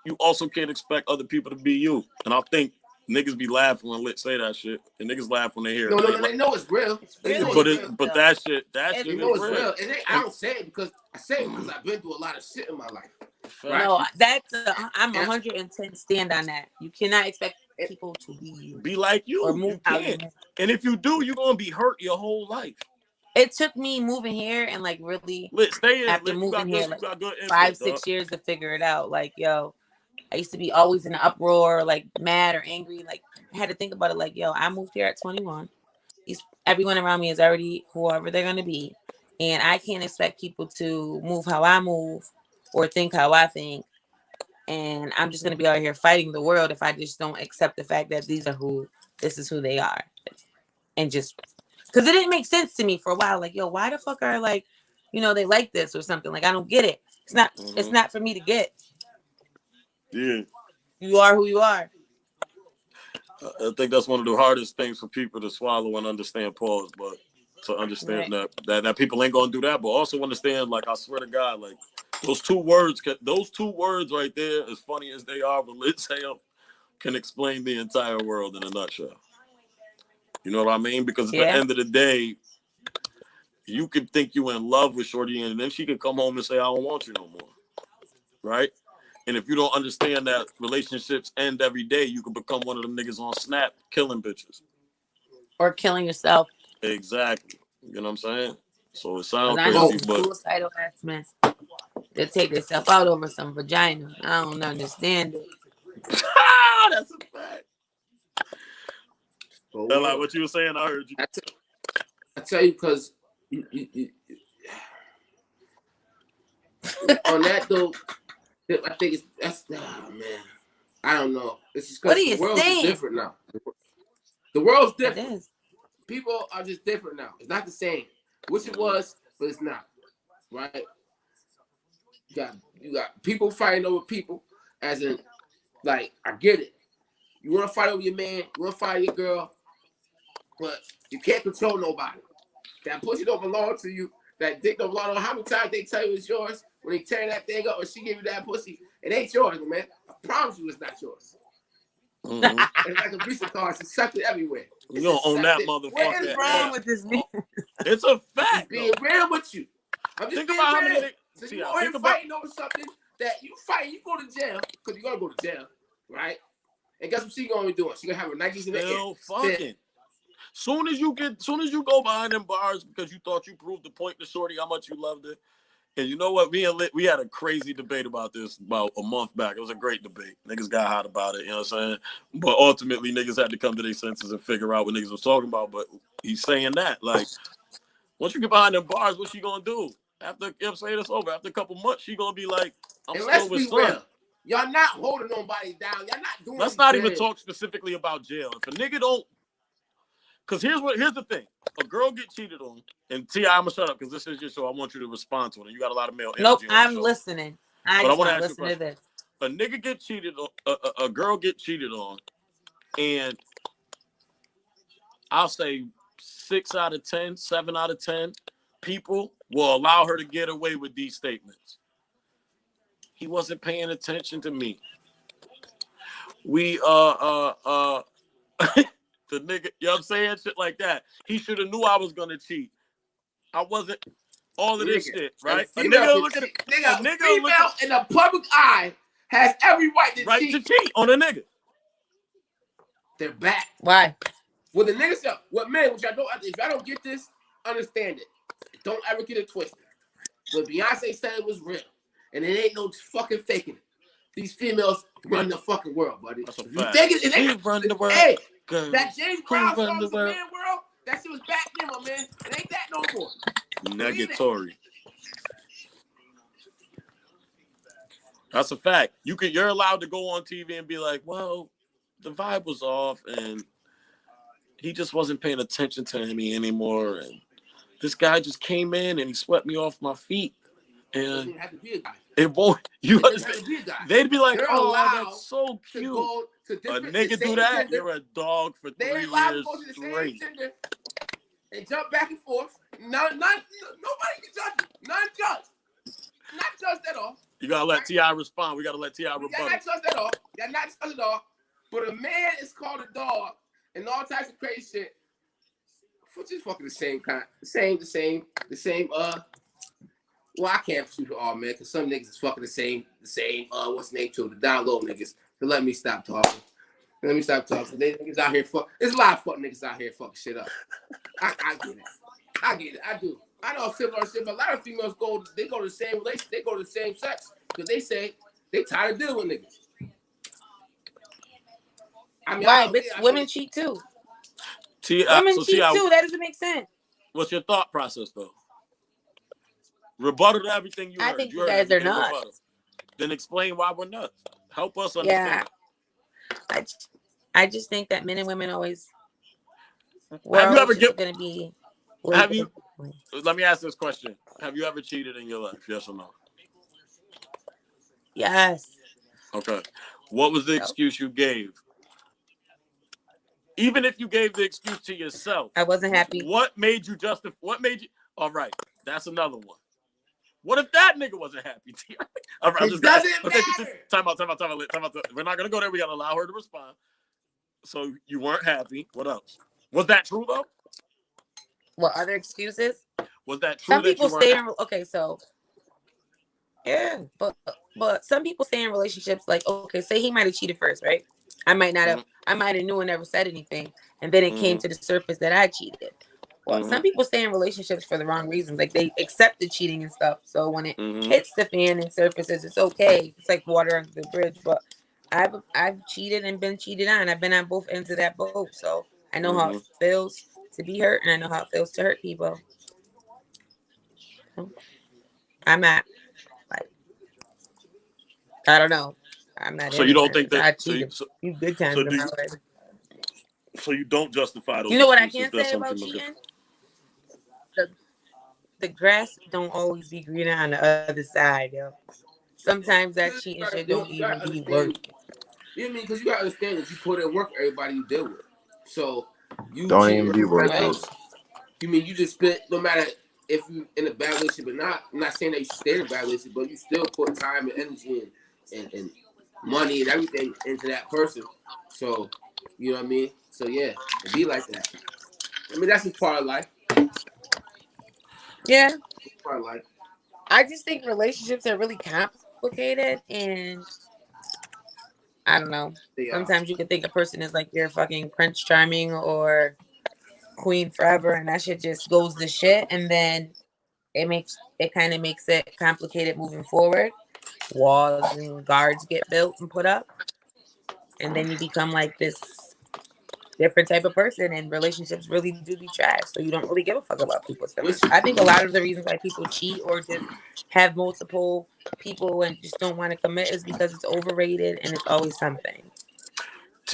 you also can't expect other people to be you. And I think niggas be laughing when Lit say that shit, and niggas laugh when they hear it. No, they know it's real. They know But it's real. But that shit They is know it's real. real. And I don't say it because I've been through a lot of shit in my life. Right? No, I'm 110 stand on that. You cannot expect people to be you. Be like you. Or move you can't. And if you do, you're gonna be hurt your whole life. It took me moving here and like really after moving here like 5-6 years to figure it out. Like, yo, I used to be always in an uproar, like mad or angry. Like I had to think about it. Like, yo, I moved here at 21. Everyone around me is already whoever they're gonna be, and I can't expect people to move how I move or think how I think. And I'm just gonna be out here fighting the world if I just don't accept the fact that this is who they are, and just because it didn't make sense to me for a while. Like, yo, why the fuck are like, they like this or something? Like, I don't get it. It's not for me to get. Yeah. You are who you are. I think that's one of the hardest things for people to swallow and understand, pause, but to understand that people ain't gonna do that, but also understand, like, I swear to God, like those two words right there, as funny as they are, but let's say them, can explain the entire world in a nutshell. You know what I mean? Because at the end of the day, you could think you in love with Shorty, and then she could come home and say, I don't want you no more. Right? And if you don't understand that relationships end every day, you can become one of them niggas on Snap killing bitches. Or killing yourself. Exactly. You know what I'm saying? So it sounds crazy, but suicidal ass mess. They take themselves out over some vagina. I don't understand it. That's a fact. Like what you were saying, I heard you. I tell you, because on that though, I think man. I don't know. It's just because the world is different now. The world's different. People are just different now. It's not the same. Wish it was, but it's not. Right? You got people fighting over people, as in, like, I get it. You want to fight over your man, you want to fight your girl, but you can't control nobody. That pussy don't belong to you. That dick don't belong to you. How many times they tell you it's yours when they tear that thing up or she give you that pussy? It ain't yours, man. I promise you it's not yours. It's like a Visa card. She sucked it everywhere. You don't own that motherfucker. What is wrong with this man? It's a fact. Being real with you. I'm just being real. So you over here fighting over something that you fight, you go to jail, because you're going to go to jail, right? And guess what she's going to be doing? She's going to have her Nikes in the air. Fucking. Soon as you go behind them bars because you thought you proved the point to Shorty how much you loved it. And you know what? Me and Lit, we had a crazy debate about this about a month back. It was a great debate. Niggas got hot about it, you know what I'm saying? But ultimately, niggas had to come to their senses and figure out what niggas was talking about. But he's saying that, like, once you get behind them bars, what she gonna do? After, you know what I'm saying, it's over. After a couple months, she gonna be like, I'm still with Slim. Y'all not holding nobody down. Y'all not doing Let's not even talk specifically about jail. If a nigga don't, because here's the thing. A girl get cheated on, and T.I., I'm going to shut up because this is your show. I want you to respond to it. You got a lot of male energy. Nope, I'm listening. I want to listen to this. A nigga get cheated on, a girl get cheated on, and I'll say 6 out of 10, 7 out of 10 people will allow her to get away with these statements. He wasn't paying attention to me. The nigga, you know what I'm saying? Shit like that. He should have knew I was gonna cheat. I wasn't all of this shit, right? A nigga look at a female in the public eye has every right to cheat on a nigga. They're back. Why? Well, the niggas up. What man? Which I don't. If I don't get this, understand it. Don't ever get it twisted. What Beyonce said was real, and it ain't no fucking faking it. These females run the fucking world, buddy. That's a If you fact. think it, We run the world. hey, Girl. that James Who Brown run song the was a world? man world. That shit was back then, my man. It ain't that no more. Negatory. That's a fact. You're allowed to go on TV and be like, well, the vibe was off and he just wasn't paying attention to me anymore. And this guy just came in and he swept me off my feet. And it won't. You understand? They'd be like, "Oh, that's so cute." A nigga do that, you're a dog for 3 years straight. And jump back and forth. Nobody can judge. None judge. Not judged at all. You gotta let T.I. respond. We gotta let T.I. rebuttal. You're not judged at all. You're not judged at all. But a man is called a dog and all types of crazy shit. Which is fucking the same kind. The same. Well, I can't shoot it all, man, because some niggas is fucking the same, what's the name to the down low niggas. So let me stop talking. They niggas out here there's a lot of fucking niggas out here fucking shit up. I get it. I do. I know similar shit, but a lot of females go to the same relationship, they go to the same sex. Because they say they tired of dealing with niggas. I mean, right, bitch, women cheat too. Women cheat too. That doesn't make sense. What's your thought process though? Rebuttal to everything you heard. I think you guys are nuts. Rebuttal. Then explain why we're nuts. Help us understand. Yeah, I just think that men and women always. Have you ever going to be? Have you? Let me ask this question: have you ever cheated in your life? Yes or no? Yes. Okay. What was the excuse you gave? Even if you gave the excuse to yourself, I wasn't happy. What made you justify? What made you? All right, that's another one. What if that nigga wasn't happy? All right, it doesn't matter. Time out. We're not gonna go there. We gotta allow her to respond. So you weren't happy. What else? Was that true though? What other excuses? Was that true? Some people stay in. Okay, so yeah, but some people stay in relationships. Like, okay, say he might have cheated first, right? I might not have. I might have knew and never said anything, and then it came to the surface that I cheated. Well, some people stay in relationships for the wrong reasons. Like they accept the cheating and stuff. So when it hits the fan and surfaces, it's okay. It's like water under the bridge. But I've cheated and been cheated on. I've been on both ends of that boat. So I know how it feels to be hurt, and I know how it feels to hurt people. I'm not like I don't know. I'm not. So you don't think that I cheated? You good times in my life. So you don't justify those. You know what I can say about cheating? The grass don't always be greener on the other side, yo. Sometimes that cheating shit don't even be working. You know what I mean? Because you gotta understand that you put in work, everybody you deal with. So you don't even be working. You mean you just spent, no matter if you in a bad relationship or not. I'm not saying that you stay in a bad relationship, but you still put time and energy and money and everything into that person. So you know what I mean? So yeah, it be like that. I mean, that's just part of life. Yeah. Part of life. I just think relationships are really complicated, and I don't know. Sometimes you can think a person is like your fucking Prince Charming or Queen Forever, and that shit just goes to shit, and then it kind of makes it complicated moving forward. Walls and guards get built and put up, and then you become like this different type of person, and relationships really do be trash. So you don't really give a fuck about people's feelings. I think a lot of the reasons why people cheat or just have multiple people and just don't want to commit is because it's overrated and it's always something.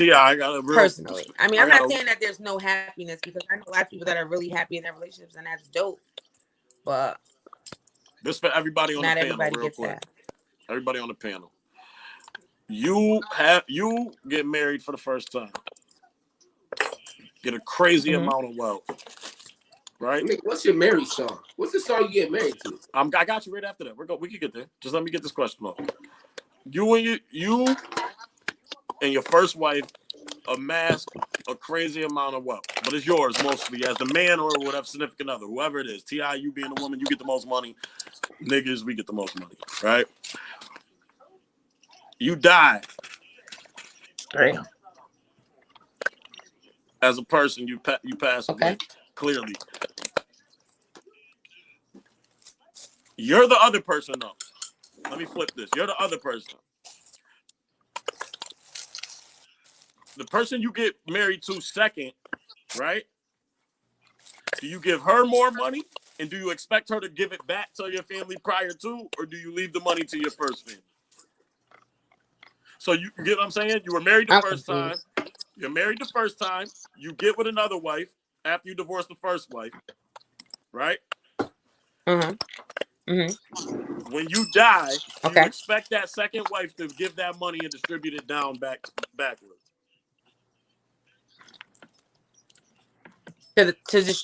I got a real personally. I mean, I'm not saying that there's no happiness, because I know a lot of people that are really happy in their relationships, and that's dope. But this for everybody on the panel. Not everybody gets that. Everybody on the panel. You get married for the first time. Get a crazy amount of wealth, right? What's your marriage song? What's the song you get married to? I got you right after that. We can get there. Just let me get this question off. You and your first wife amass a crazy amount of wealth, but it's yours mostly as the man or whatever significant other, whoever it is. T.I., you being a woman, you get the most money. Niggas, we get the most money, right? You die. Damn. as a person, you pass away. Okay. Clearly, you're the other person though. Let me flip this. You're the other person. The person you get married to second, right? Do you give her more money? And do you expect her to give it back to your family prior to? Or do you leave the money to your first family? So you get what I'm saying? You were married the first time. You're married the first time. You get with another wife after you divorce the first wife. Right? Mm-hmm. Mm-hmm. When you die, do Okay. you expect that second wife to give that money and distribute it down backwards?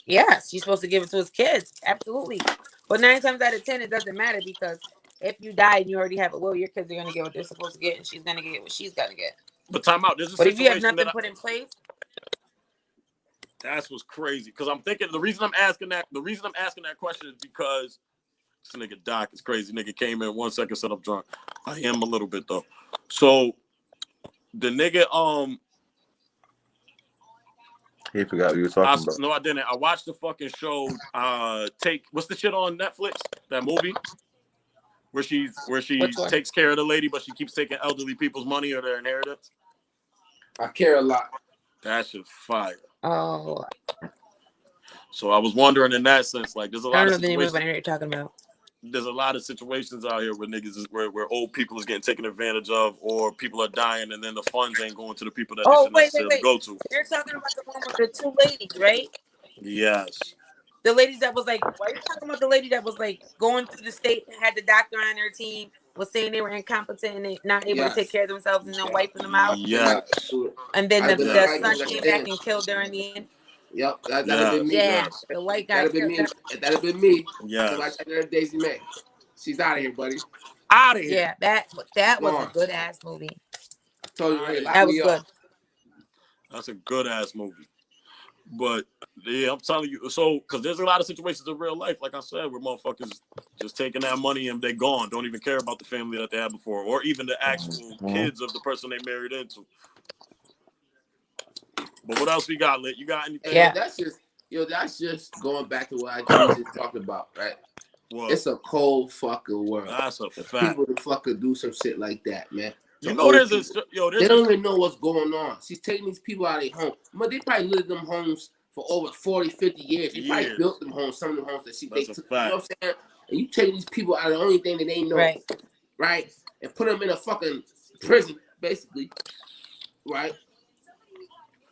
Yes, you're supposed to give it to his kids. Absolutely. But 9 times out of 10, it doesn't matter because if you die and you already have a will, your kids are going to get what they're supposed to get and she's going to get what she's going to get. But time out. There's a But if you have situation nothing put in place, that's what's crazy. Because I'm thinking the reason I'm asking that question is because this nigga Doc is crazy. Nigga came in 1 second, said I'm drunk. I am a little bit though. So the nigga He forgot what you were talking about. No, I didn't. I watched the fucking show. What's the shit on Netflix? That movie where she takes care of the lady, but she keeps taking elderly people's money or their inheritance. I Care a Lot. That shit's fire. oh, So I was wondering in that sense, like, there's a I lot don't of know the name of situations. it. I know what you're talking about. There's a lot of situations out here where niggas is where old people is getting taken advantage of, or people are dying, and then the funds ain't going to the people that they should necessarily go to. You're talking about the one with the 2 ladies, right? Yes. The ladies that was like, why are you talking about the lady that was like going through the state and had the doctor on their team, was saying they were incompetent and they not able to take care of themselves and then wiping them out? Yeah. And then the son came back and killed her in the end. Yep, that'd been me. Yeah, the white guy. That'd have been me. Yeah. So I checked her Daisy May. She's out of here, buddy. Out of here. Yeah, that was a good ass movie. Told you, hey, that was good. That's a good ass movie. But yeah, I'm telling you, so because there's a lot of situations in real life, like I said, where motherfuckers just taking that money and they gone, don't even care about the family that they had before, or even the actual kids of the person they married into. But what else we got, Lit? You got anything? Yeah, that's just going back to what I just talked about, right? What? It's a cold fucking world. That's a fact. People to fucking do some shit like that, man. You know, they don't even know what's going on. She's taking these people out of their home. But they probably lived in them homes for over 40, 50 years. They probably built them homes, some of them homes that they took. You know what I'm saying? And you take these people out of the only thing that they know, right? And put them in a fucking prison, basically, right?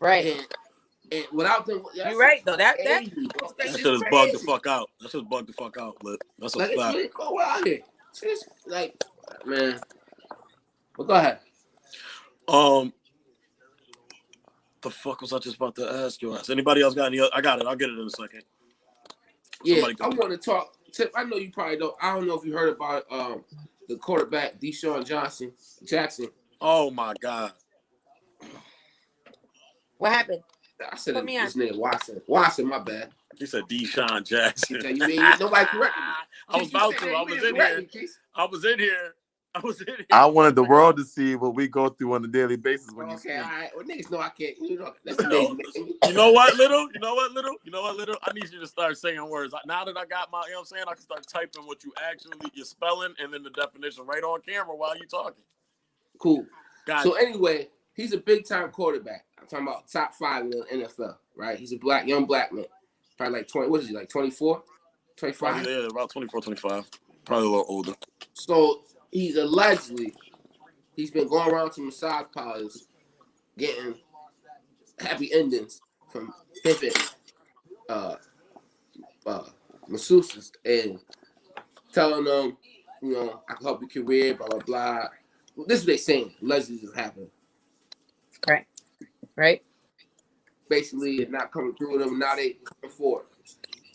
Right. And without them, you're right though. That shit is bugged the fuck out. That shit's bugged the fuck out, Lit. That's a fact. It's really cold out here. It's like, man. But go ahead. The fuck was I just about to ask you? Anybody else got any? I got it. I'll get it in a second. Yeah, I want to talk. Tip, I know you probably don't. I don't know if you heard about the quarterback Deshaun Jackson. Oh my God. What happened? I said his name Watson. My bad. You said Deshaun Jackson. You mean nobody corrected me? I was about to. I was in here. I wanted the world to see what we go through on a daily basis. When all right. Well, niggas know I can't. That's You know what, little? I need you to start saying words. Now that I got my, you know what I'm saying, I can start typing what you're spelling and then the definition right on camera while you're talking. Cool. Gotcha. So anyway, he's a big time quarterback. I'm talking about top 5 in the NFL, right? He's a young black man. Probably like 20, what is he, like 24? 25? Yeah, about 24, 25. Probably a little older. So he's been going around to massage parlors, getting happy endings from pimping masseuses and telling them, you know, I can help your career, blah, blah, blah. Well, this is what they're saying. Allegedly is happening. Right. Basically, it's not coming through with them. Now they coming forward.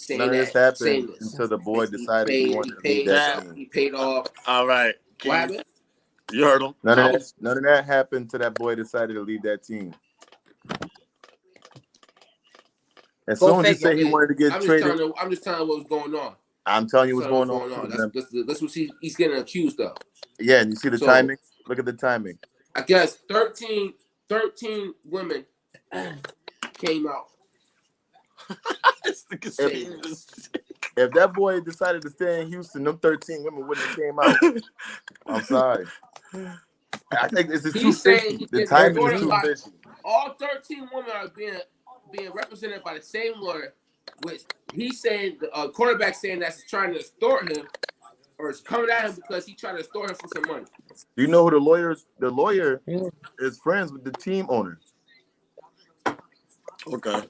None of this happened until the boy decided he wanted to leave that team. He paid off. All right. What happened? You heard him. None of that happened until that boy decided to leave that team. As soon as he said he wanted to get traded. I'm just telling you what was going on. I'm telling you what's going on. That's what he's getting accused of. Yeah, and you see the timing? Look at the timing. I guess 13 women came out. If that boy decided to stay in Houston, them 13 women wouldn't have came out. I'm sorry. I think this is too fishy. The timing is too fishy. All 13 women are being represented by the same lawyer, which he's saying the quarterback saying that's trying to extort him or is coming at him because he tried to extort him for some money. Do you know who the lawyer is? The lawyer is friends with the team owner. Okay.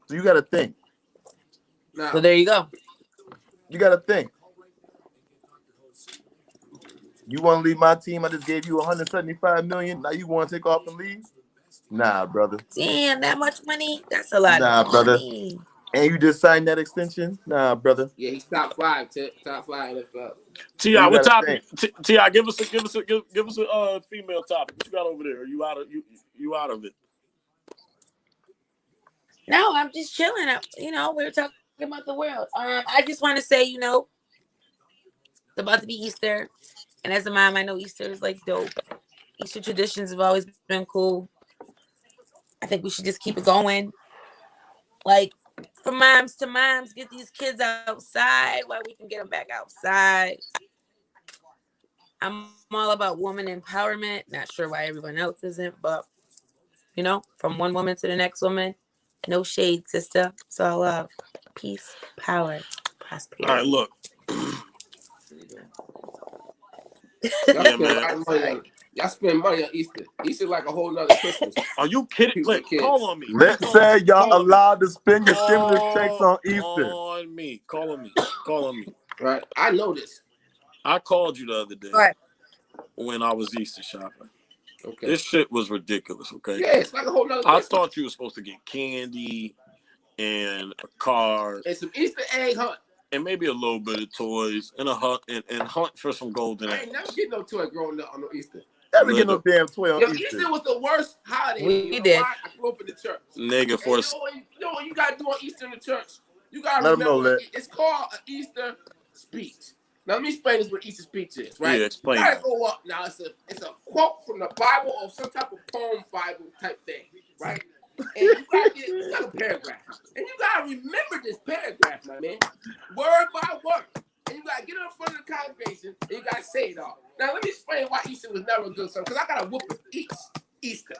So you got to think. So there you go. You got to think. You want to leave my team? I just gave you $175 million. Now you want to take off and leave? Nah, brother. Damn, that much money? That's a lot of brother. Money. And you just signed that extension? Nah, brother. Yeah, he's top five NFL. T.I., what topic? T.I., give us a female topic. What you got over there? Are you out of it? No, I'm just chilling. We're talking about the world. I just want to say, it's about to be Easter. And as a mom, I know Easter is like dope. Easter traditions have always been cool. I think we should just keep it going. Like, from moms to moms, get these kids outside while we can get them back outside. I'm all about woman empowerment. Not sure why everyone else isn't, but, from one woman to the next woman. No shade, sister. It's all love. Peace, power, prosperity. All right, look. Y'all spend money on Easter. Easter like a whole nother Christmas. Are you kidding? Call on me. Let's say y'all allowed to spend your stimulus checks on Easter. Call on me. Right. I know this. I called you the other day when I was Easter shopping. Okay. This shit was ridiculous, okay? Yeah, it's like a whole nother Christmas. I thought you were supposed to get candy and a card. And some Easter egg hunt. And maybe a little bit of toys and a hunt and hunt for some golden eggs. I ain't never get no toy growing up on no Easter. Never get no damn toy on Easter. Easter was the worst holiday. We did. Why? I grew up in the church. Nigga, for you know what you gotta do on Easter in the church? You gotta remember it's called an Easter speech. Now let me explain this what Easter speech is, right? Yeah, explain. You gotta go up. Now it's a quote from the Bible or some type of poem Bible type thing, right? And you got a paragraph. And you gotta remember this paragraph, my man. Word by word. And you gotta get in front of the congregation and you gotta say it all. Now let me explain why Easter was never a good song. Because I got a whooping Easter.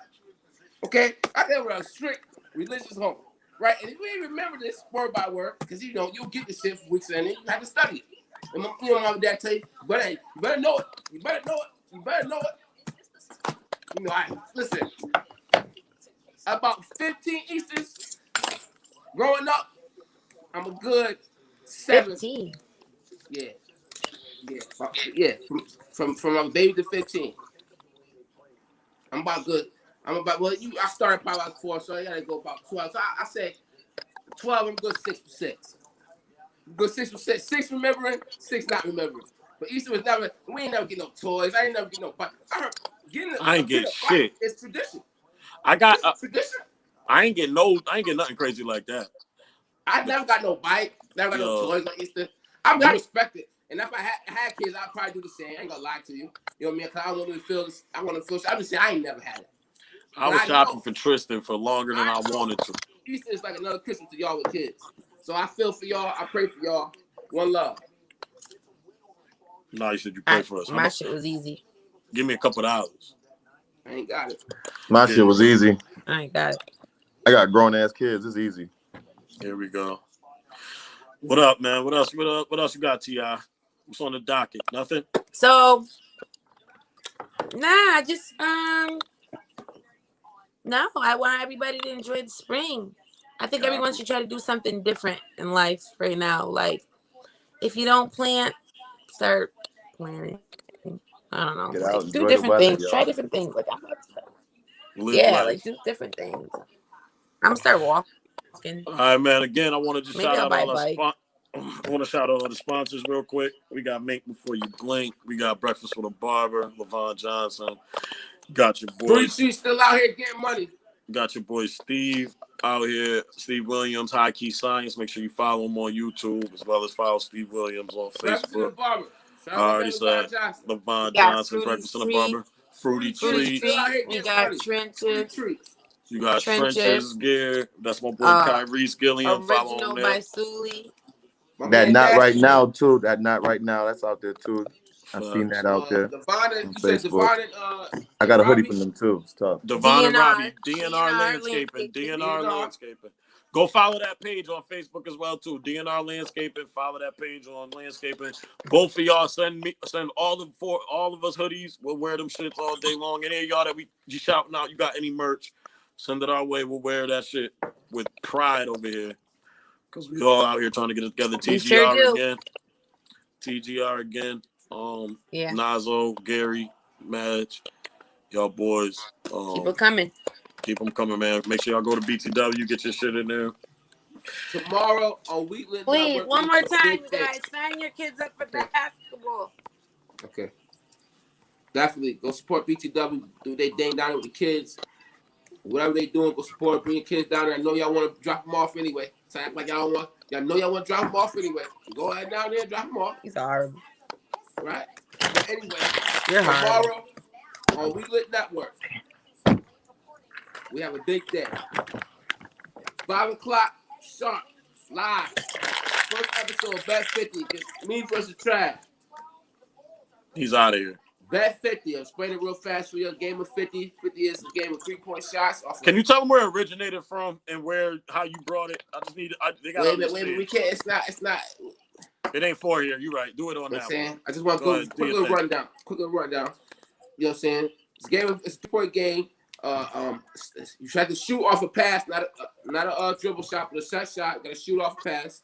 Okay? I came from a strict religious home. Right? And if you ain't remember this word by word, because you'll get this shit for weeks and then you have to study it. And mom and dad tell you, but hey, you better know it. You better know it. You better know it. Listen. About 15 Easters growing up, I'm a good 17. Yeah. From a baby to 15. I'm about good. I started probably about 4, so I gotta go about 12. So I say 12, I'm good 6 for 6. Good 6 for 6. 6 remembering, 6 not remembering. But Easter was never, we ain't never get no toys. I ain't never get no bike. I ain't get shit. It's tradition. I got tradition. I ain't get nothing crazy like that. I never got no bike, never got no toys on Easter. I respect it. And if I had kids, I'd probably do the same. I ain't gonna lie to you. You know what I mean? Because I want to feel this. I want to feel. I'm just saying I ain't never had it. I was shopping for Tristan for longer than I wanted to. Easter is like another Christmas to y'all with kids. So I feel for y'all. I pray for y'all. One love. No, you said you pray for us. My shit was easy. Give me a couple of hours. I ain't got it. My shit was easy. I ain't got it. I got grown ass kids. It's easy. Here we go. What up, man? What else? What else you got, T.I.? What's on the docket? Nothing? So, just no, I want everybody to enjoy the spring. I think everyone should try to do something different in life right now. Like, if you don't plant, start planting. I don't know. Like, do different things. Y'all. Try different things. Like, I'm like do different things. I'm gonna start walking. All right, man. Again, I want to just shout out all the sponsors real quick. We got Make Before You Blink. We got Breakfast with a Barber, LaVon Johnson. Got your boy. She's still out here getting money. Got your boy Steve out here. Steve Williams, High Key Science. Make sure you follow him on YouTube as well as follow Steve Williams on Facebook. I already said LaVon Johnson, Breakfast with a Barber. Fruity Treats. We got Trenches. You got Trenches Gear. That's my boy Kyrie Skillian. Follow him Original there. by Sully. That not right now too. That not right now. That's out there too. I've seen that out there. Devon, on you said Facebook. Devon and I got a hoodie Robbie? from them too. It's tough. Devon and Robbie. DNR DNR Landscaping. DNR Landscaping. Go follow that page on Facebook as well too. DNR Landscaping. Follow that page on Landscaping. Both of y'all send all of us hoodies. We'll wear them shits all day long. Any of y'all that you shouting out, you got any merch, send it our way. We'll wear that shit with pride over here. Because we all out here trying to get it together. TGR again. Nazo, Gary, Madge, y'all boys. Keep it coming. Keep them coming, man. Make sure y'all go to BTW, get your shit in there. Tomorrow on Wheatland. Please, one more time, you guys. Sign your kids up for basketball. Okay. Definitely. Go support BTW. Do their thing down there with the kids. Whatever they doing, go support. Bring your kids down there. I know y'all want to drop them off anyway. So act like y'all want. Y'all know y'all want to drop them off anyway. Go ahead down there and drop them off. He's horrible. Right? But anyway, you're tomorrow on Wheatland Network, we have a big day. 5 o'clock sharp, live. First episode of Bet 50. Just me versus Trav. He's out of here. Bet 50. I'll explain it real fast for you. A game of 50. 50 is a game of 3-point shots. Can you tell them where it originated from and how you brought it? I just need. They got wait a minute. We can't. It's not. It ain't 4 here. You're right. Do it on that one. I just want to go quick little rundown. You know what I'm saying? It's a 2-point game. You try to shoot off a pass, not a dribble shot, but a shot. You gotta shoot off a pass.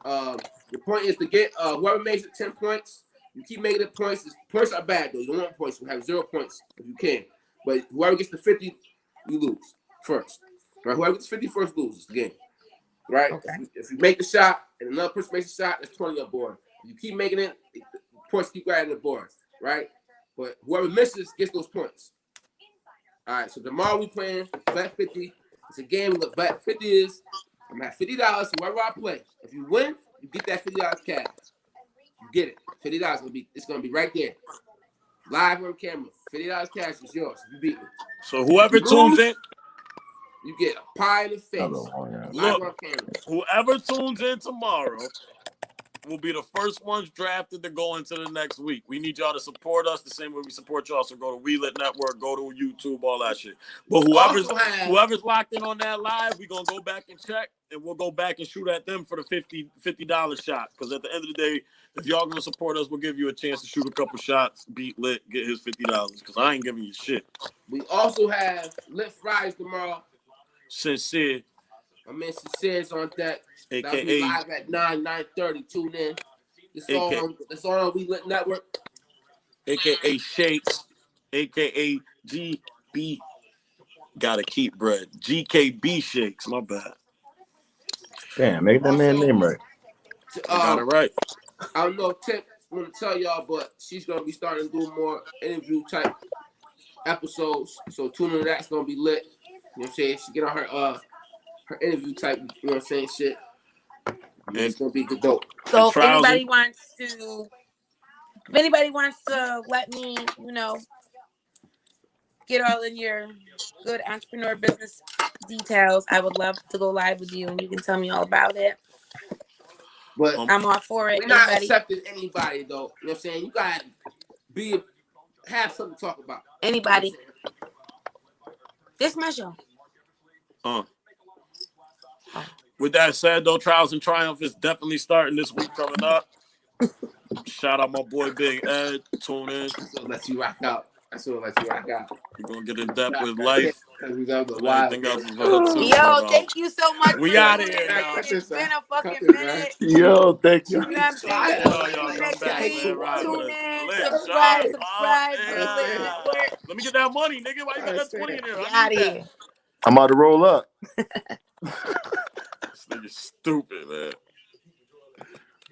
The point is to get whoever makes it 10 points. You keep making it points. Points are bad though. You don't want points. You have 0 points if you can. But whoever gets to 50, you lose first. Right? Whoever gets 50 first loses the game. Right? Okay. If you make the shot and another person makes a shot, that's 20 on board. If you keep making it, points keep right on the board. Right? But whoever misses gets those points. All right, so tomorrow we playing Bet 50. It's a game. Look, Bet 50 is I'm at $50 whoever I play. If you win, you get that $50 cash. You get it. $50 it's gonna be right there. Live on camera. $50 cash is yours if you beat me. So whoever tunes in, you get a pie in the face. Live on camera. Whoever tunes in tomorrow will be the first ones drafted to go into the next week. We need y'all to support us the same way we support y'all. So go to Wheatland Network, go to YouTube, all that shit. But whoever's locked in on that live, we're going to go back and check, and we'll go back and shoot at them for the $50 shot. Because at the end of the day, if y'all going to support us, we'll give you a chance to shoot a couple shots, beat Lit, get his $50. Because I ain't giving you shit. We also have Lit Fridays tomorrow. Sincere. My man Sincere's on deck. AKA live at 9:30. Tune in. It's all on Wheatland Network. AKA Shakes. AKA GB. Gotta keep bread. GKB Shakes. My bad. Damn, make that man name right. I got it right. I don't know if Tip want to tell y'all, but she's gonna be starting to do more interview type episodes. So tune in to that. It's gonna be lit. You know what I'm saying? She get on her interview type, you know what I'm saying, shit. And it's gonna be good dope. So if anybody wants to let me, get all in your good entrepreneur business details, I would love to go live with you and you can tell me all about it. But I'm all for it. We're not accepting anybody though. You know what I'm saying? You gotta have something to talk about. Anybody. This my show. With that said, though, Trials and Triumph is definitely starting this week coming up. Shout out my boy Big Ed. Tune in. That's what let you rock out. We're going to get in depth with life. Everything else thank you so much. We out of here now. It's been a fucking minute. Yo, thank you. You know what I'm saying? Tune in. Subscribe. Let me get that money, nigga. Why you got that 20 in there? Out of here. I'm about to roll up. This nigga's stupid, man.